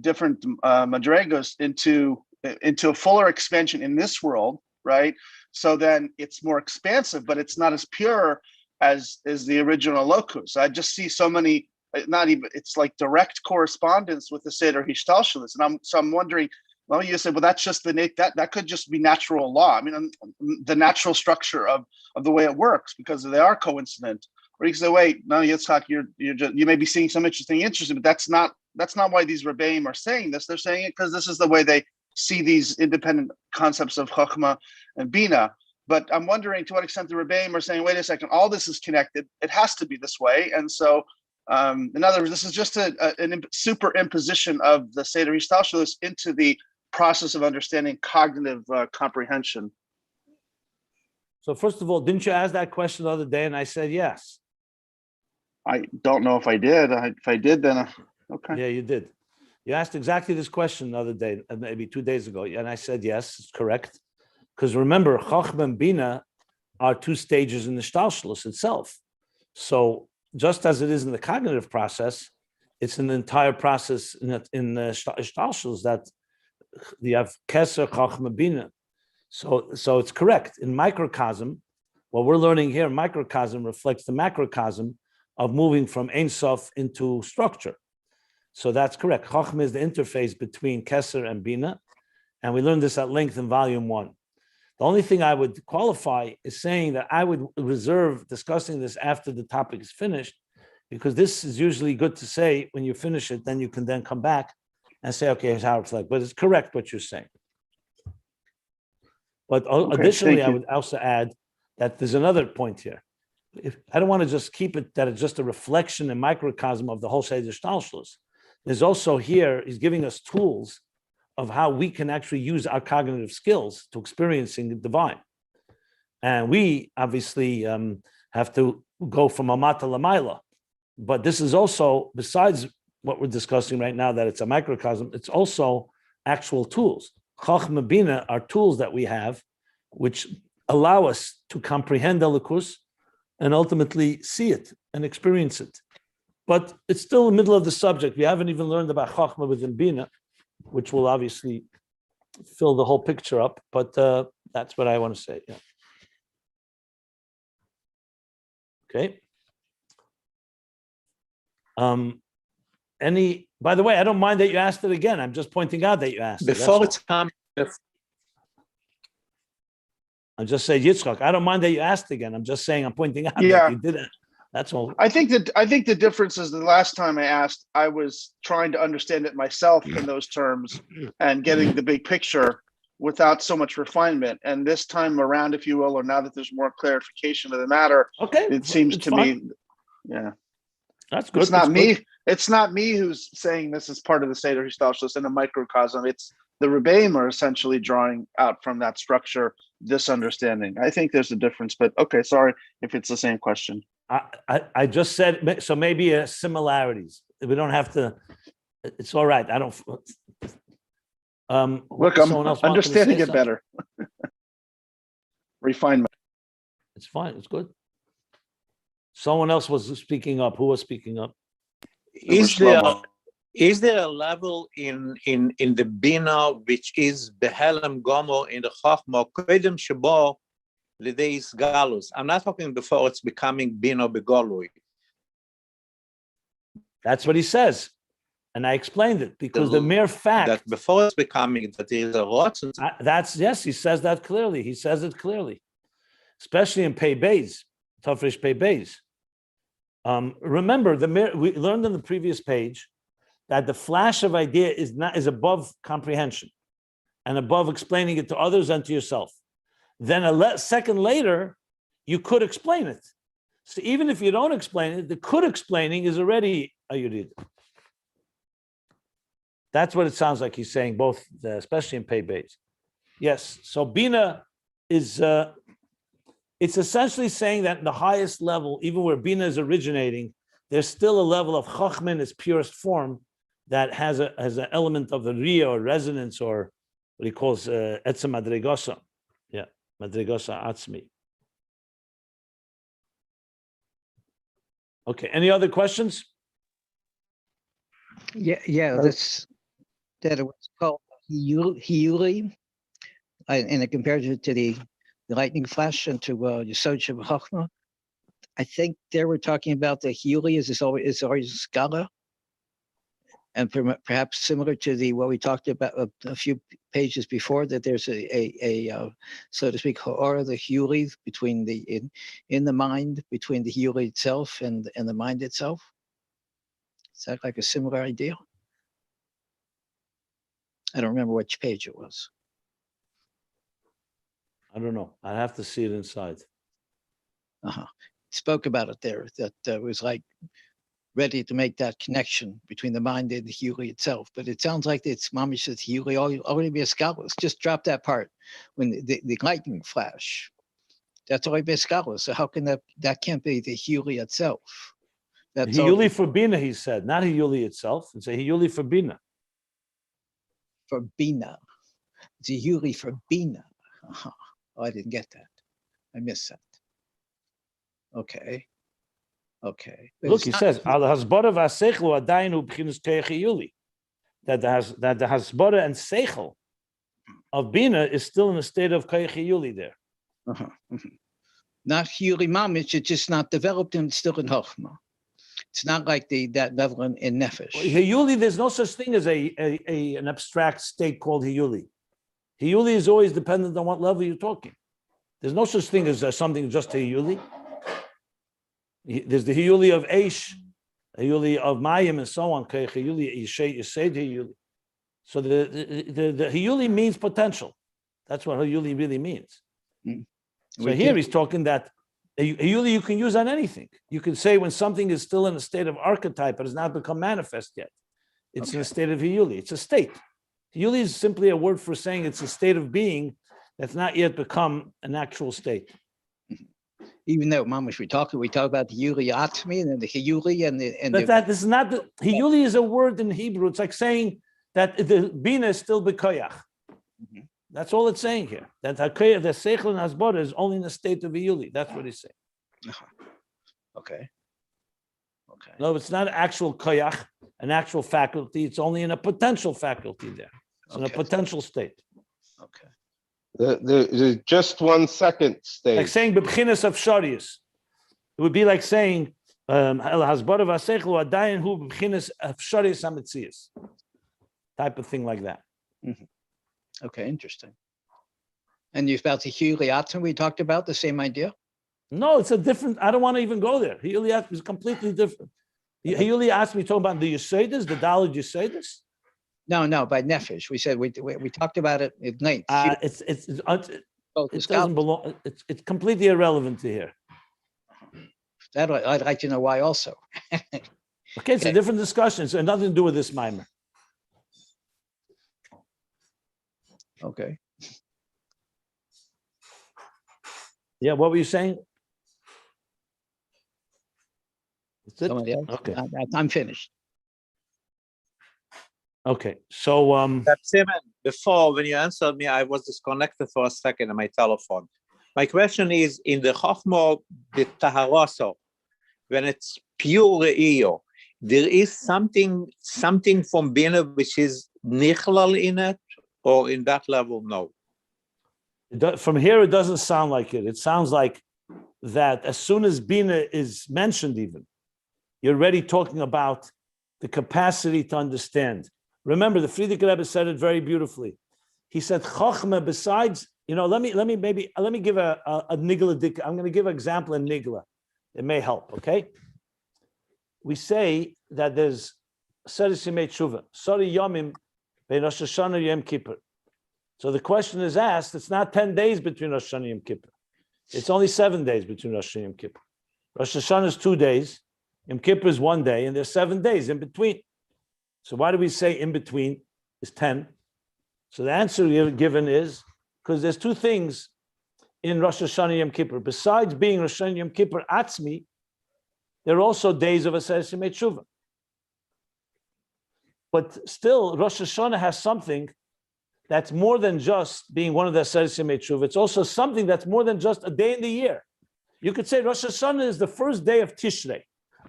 different madrigos into a fuller expansion in this world, right? So then it's more expansive, but it's not as pure as the original locus. I just see so many, it's like direct correspondence with the Seder Hishtalshelus. And I'm wondering, well, you said, well, that's just that could just be natural law. I mean, the natural structure of the way it works, because they are coincident. Or you can say, wait, no, Yitzhak, you may be seeing some interesting, but that's not why these Rabbeim are saying this. They're saying it because this is the way they see these independent concepts of Chochma and Binah. But I'm wondering to what extent the Rabbeim are saying, wait a second, all this is connected. It has to be this way. And so, in other words, this is just a superimposition of the Seder Hishtalshelus into the process of understanding cognitive comprehension. So first of all, didn't you ask that question the other day? And I said yes. I don't know if I did. If I did, then okay. Yeah, you did. You asked exactly this question the other day, maybe 2 days ago, and I said yes, it's correct. Because remember, Chochma and Binah are two stages in the Shtalshlus itself. So just as it is in the cognitive process, it's an entire process in the Shtalshlus that you have Keser, Chochma, Binah. So it's correct. In microcosm, what we're learning here, microcosm reflects the macrocosm of moving from Ein Sof into structure. So that's correct. Chochma is the interface between Keser and Binah, and we learned this at length in volume 1. The only thing I would qualify is saying that I would reserve discussing this after the topic is finished, because this is usually good to say when you finish it, then you can then come back and say, okay, here's how it reflects. But it's correct what you're saying. But additionally, I would also add that there's another point here. I don't want to just keep it that it's just a reflection and microcosm of the whole Seder Shtalshlus. There's also here, he's giving us tools of how we can actually use our cognitive skills to experiencing the divine. And we obviously have to go from Amata Lamaila. But this is also, besides what we're discussing right now, that it's a microcosm, it's also actual tools. Chochma Binah are tools that we have, which allow us to comprehend Elikus and ultimately see it and experience it. But it's still in the middle of the subject. We haven't even learned about Chochma within Binah, which will obviously fill the whole picture up. But that's what I want to say. Yeah. Okay. By the way, I don't mind that you asked it again. I'm just pointing out that you asked before it. it's come. I'm just saying, Yitzchak, I don't mind that you asked again. I'm just saying, I'm pointing out Yeah. that you didn't. That's all. I think the difference is the last time I asked, I was trying to understand it myself in those terms and getting the big picture without so much refinement. And this time around, if you will, or now that there's more clarification of the matter, Okay, it seems it's to fine. me, yeah, That's good. it's not that's me. good. It's not me who's saying this is part of the Seder Histalshlus in a microcosm. It's the Rebbeim are essentially drawing out from that structure this understanding. I think there's a difference, but okay, sorry if it's the same question. I just said, so maybe similarities. We don't have to, it's all right. I don't, Look, I'm someone else wanted to understanding say it something? better. Refinement. It's fine, it's good. Someone else was speaking up. Who was speaking up? Is there Shlomo. is there a level in the Bina which is Behelem Gomo in the Chochma Kedem Shabo Lideis Galus? I'm not talking before it's becoming Bina Begolui. That's what he says. And I explained it because the mere fact that before it's becoming that there is a rot. that's yes, he says that clearly. He says it clearly, especially in Pei Beis, Tafresh Pei Beis. Remember, we learned on the previous page that the flash of idea is above comprehension and above explaining it to others and to yourself. Then a second later, you could explain it. So even if you don't explain it, the could explaining is already a yurid. That's what it sounds like he's saying, both, especially in Pei Beis. Yes, so Bina is, it's essentially saying that in the highest level, even where Bina is originating, there's still a level of Chochma in its purest form that has an element of the Riya or resonance, or what he calls Etzem Madrigosa. Yeah, Madrigosa Atzmi. Okay, any other questions? Yeah, that it was called Hiuri, in a comparison to the lightning flash and to Yesod Shebachachma. I think they were talking about the Hiuri is always Scala, and perhaps similar to what we talked about a few pages before, that there's a so to speak ha'ara, the Hiuri between in the mind, between the Hiuri itself and the mind itself. Is that like a similar idea? I don't remember which page it was. I don't know. I have to see it inside. Spoke about it there, that was like ready to make that connection between the mind and the Huli itself. But it sounds like it's Mamish says Huli already be a scholars. Just drop that part when the lightning flash. That's already be a scholars. So how can that can't be the Huli itself? That's Hiyuli for Bina, he said, not Hiyuli itself. It's a Hiyuli for Bina. for Binah. It's a Yuri for Binah. Uh-huh. Oh, I didn't get that. I missed that. Okay. Okay. But Look, it's he not- says, Al hasbara v'aseichel adayin hu b'chinas koyach hiyuli. That the hasbara and seichel of Binah is still in a state of koyach hiyuli there. Uh-huh. Mhm. Not Yuri Mamish, it's just not developed and it's still in Chochma. It's not like that level in Nefesh. Hiyuli, there's no such thing as an abstract state called hiyuli. Hiyuli is always dependent on what level you're talking. There's no such thing as something just hiyuli. There's the hiyuli of Eish, hiyuli of Mayim, and so on. Hiyuli, you say hiyuli. So the hiyuli means potential. That's what hiyuli really means. Mm. So We here can- he's talking that hiyuli you can use on anything. You can say when something is still in a state of archetype but has not become manifest yet, it's in a Okay. state of hiyuli. It's a state. Hiyuli is simply a word for saying it's a state of being that's not yet become an actual state. Even though Mamish, we talk about the Yuri Atmi and then the Hiyuri and But this is not the hiyuli is a word in Hebrew. It's like saying that the bina is still bekoyach. Mhm. That's all it's saying here. That the seichel and hasbara is only in the state of hiyuli. That's what he's saying. Uh-huh. Okay. Okay. No, it's not actual koyach, an actual faculty. It's only in a potential faculty there. It's in a Okay. potential state. Okay. There's just 1 second Like stage. saying bebchinas of sharius. It would be like saying el hasbara v'aseichel adayin hu bebchinas of sharius hametzias. Type of thing like that. Okay. Interesting. And you about the Hiyuri Atmi we talked about, the same idea? No, it's a different. I don't want to even go there. Hiyuli asked me is completely different. Hiyuli asked me talking about the Yesodis, the Daled Yesodis. No, by Nefesh. We said we talked about it at night. It doesn't belong. It's completely irrelevant to here. That I'd like to know why also. Okay, it's a different discussion. So nothing to do with this mimer. Okay. Yeah, what were you saying? That's it? Somebody else? Okay. I'm finished. Okay. So Simon, before when you answered me, I was disconnected for a second on my telephone. My question is in the Chochma the Taharaso, when it's pure Re'io, there is something from Bina which is Nichlal in it, or in that level, no. from here, it doesn't sound like it. It sounds like that as soon as Bina is mentioned, even, you're already talking about the capacity to understand. Remember, the Frierdiker Rebbe said it very beautifully. He said, Chochma, besides, let me give a nigla. I'm going to give an example in nigla. It may help, okay? We say that there's Seres Yemei Tshuva, Sori Yomim, Bein Rosh Hashanah Yom Kippur. So the question is asked, it's not 10 days between Rosh Hashanah and Yom Kippur. It's only 7 days between Rosh Hashanah and Yom Kippur. Rosh Hashanah is 2 days, Yom Kippur is 1 day, and there's 7 days in between. So why do we say in between is 10? So the answer given is, because there's 2 things in Rosh Hashanah and Yom Kippur. Besides being Rosh Hashanah and Yom Kippur Atzmi, there are also days of Aseres Yemei Tshuva. But still, Rosh Hashanah has something that's more than just being one of the Aseres Yemei Tshuva. It's also something that's more than just a day in the year. You could say Rosh Hashanah is the first day of Tishrei.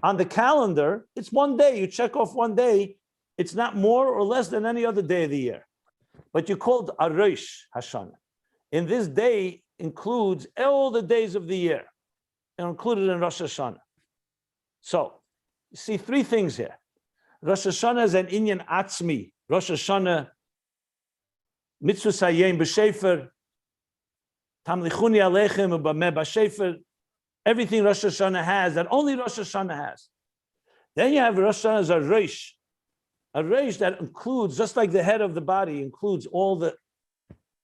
On the calendar, it's 1 day. You check off 1 day. It's not more or less than any other day of the year. But you called a Rosh Hashanah. In this day includes all the days of the year. They're included in Rosh Hashanah. So, you see 3 things here. Rosh Hashanah is an inyan atzmi. Rosh Hashanah, mitzvah sayem b'shefer, tamlichuni aleichem u'bameh b'shefer. Everything Rosh Hashanah has that only Rosh Hashanah has. Then you have Rosh Hashanah as a reish that includes, just like the head of the body includes all the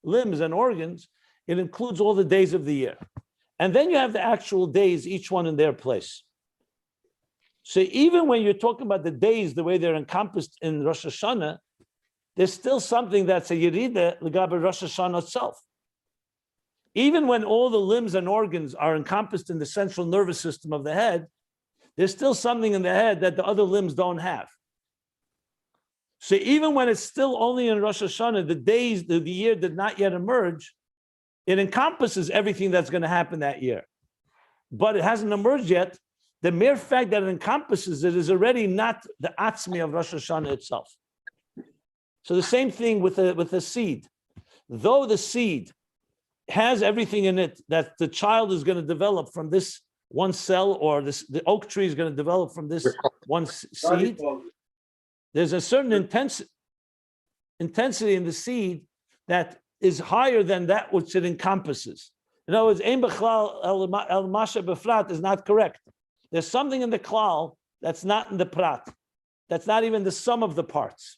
limbs and organs, it includes all the days of the year. And then you have the actual days, each one in their place. So even when you're talking about the days, the way they're encompassed in Rosh Hashanah, there's still something that's a yerida l'gabe Rosh Hashanah itself. Even when all the limbs and organs are encompassed in the central nervous system of the head, there's still something in the head that the other limbs don't have. So even when it's still only in Rosh Hashanah, the year did not yet emerge, it encompasses everything that's going to happen that year. But it hasn't emerged yet. The mere fact that it encompasses it is already not the atzmi of Rosh Hashanah itself. So the same thing with the seed. Though the seed has everything in it that the child is going to develop from this one cell, or the oak tree is going to develop from this one seed, there's a certain intensity in the seed that is higher than that which it encompasses. In other words, Ein Bechlal El Masha Befrat is not correct. There's something in the klal that's not in the prat. That's not even the sum of the parts.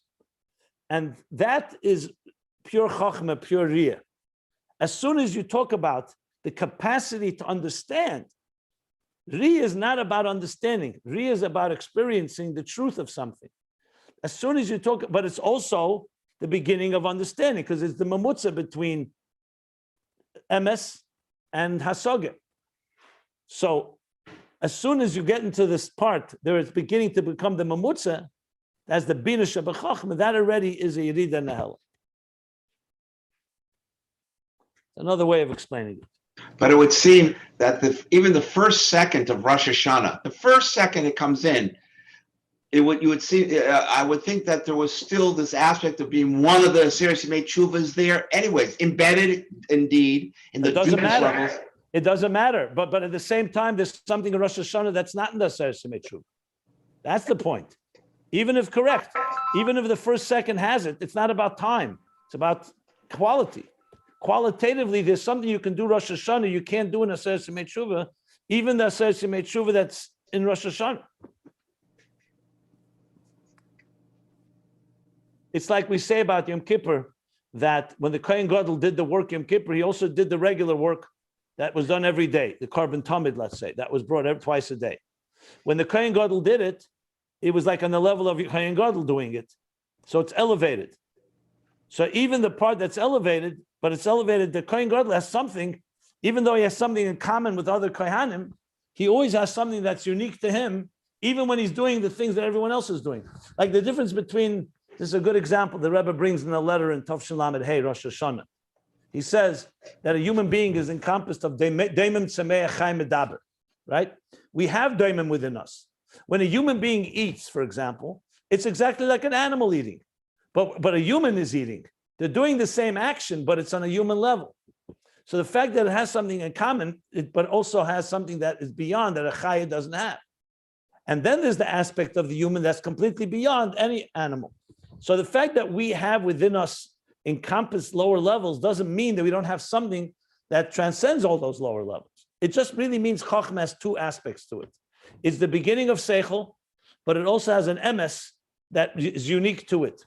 And that is pure chochma, pure riyah. As soon as you talk about the capacity to understand, riyah is not about understanding. Riyah is about experiencing the truth of something. As soon as you talk, but it's also the beginning of understanding, because it's the mamutza between emes and hasoga. So as soon as you get into this part, there it's beginning to become the mamutza, as the Binah Comprehension, that already is a Yerida Nehela. Another way of explaining it. But it would seem that even the first second of Rosh Hashanah, the first second it comes in, you would see. I would think that there was still this aspect of being one of the seriously made tshuvas there. Anyways, embedded indeed in the deepest levels. It doesn't matter. But at the same time, there's something in Rosh Hashanah that's not in the seriously made tshuva. That's the point. Even if correct, even if the first second has it, it's not about time. It's about quality. Qualitatively, there's something you can do Rosh Hashanah you can't do in a Aseret Yemei Tshuva, even the Aseret Yemei Tshuva that's in Rosh Hashanah. It's like we say about Yom Kippur, that when the Kohen Gadol did the work Yom Kippur, he also did the regular work that was done every day, the Korban Tamid, let's say, that was brought twice a day. When the Kohen Gadol did it, it was like on the level of Kohen Gadol doing it. So it's elevated. So even the part that's elevated, but it's elevated, the Kohen Gadol has something, even though he has something in common with other Kohanim, he always has something that's unique to him, even when he's doing the things that everyone else is doing. Like the difference between, this is a good example, the Rebbe brings in a letter in Tov Lamed Hey, Rosh Hashanah. He says that a human being is encompassed of Daimim Tzameach Chaim Medaber, right? We have Daimim within us. When a human being eats, for example, it's exactly like an animal eating, but a human is eating. They're doing the same action, but it's on a human level. So the fact that it has something in common, but also has something that is beyond that a chaya doesn't have. And then there's the aspect of the human that's completely beyond any animal. So the fact that we have within us encompassed lower levels doesn't mean that we don't have something that transcends all those lower levels. It just really means Chochma has two aspects to it. It's the beginning of Seichel, but it also has an emes that is unique to it.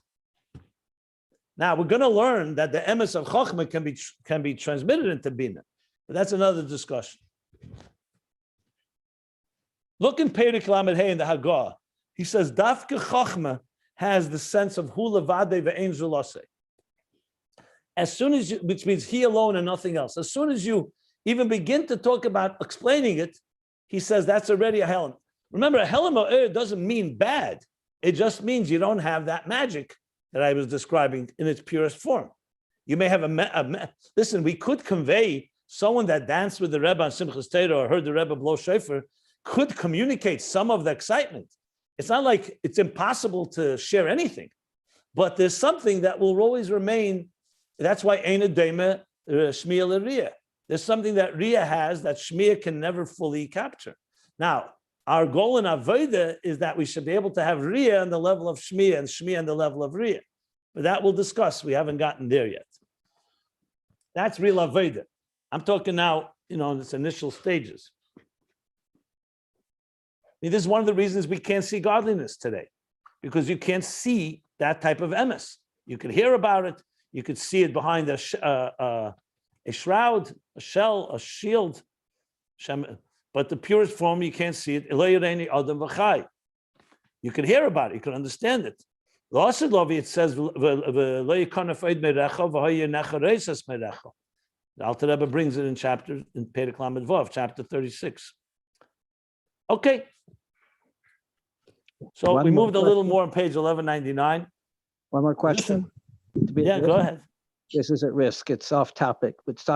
Now we're going to learn that the emes of Chochma can be transmitted into Binah, but that's another discussion. Look in Perek Lamed Hey in the Hagah. He says Dafke Chochma has the sense of Hu Levadei ve'ein Zulase. As soon as you, which means he alone and nothing else. As soon as you even begin to talk about explaining it, he says that's already a helam. Remember, a helam o'er doesn't mean bad. It just means you don't have that magic that I was describing in its purest form. You may have listen, we could convey someone that danced with the Rebbe on Simchas Torah or heard the Rebbe blow shofar could communicate some of the excitement. It's not like it's impossible to share anything, but there's something that will always remain. That's why Ein Adema Shmiya L'Riyah. There's something that Riyah has that Shmiya can never fully capture. Now, our goal in Avodah is that we should be able to have Riyah on the level of Shmiya and Shmiya on the level of Riyah. But that we'll discuss. We haven't gotten there yet. That's real Avodah. I'm talking now, in its initial stages. This is one of the reasons we can't see godliness today, because you can't see that type of emes. You could hear about it. You could see it behind a shroud, a shell, a shield. But the purest form, you can't see it. You can hear about it. You can understand it. It says, the Alter Rebbe brings it in Perek Lamed Vav, chapter 36. Okay. So we moved a little more on page 1199. One more question? To be- Yeah, go ahead. This is at risk. It's off topic, but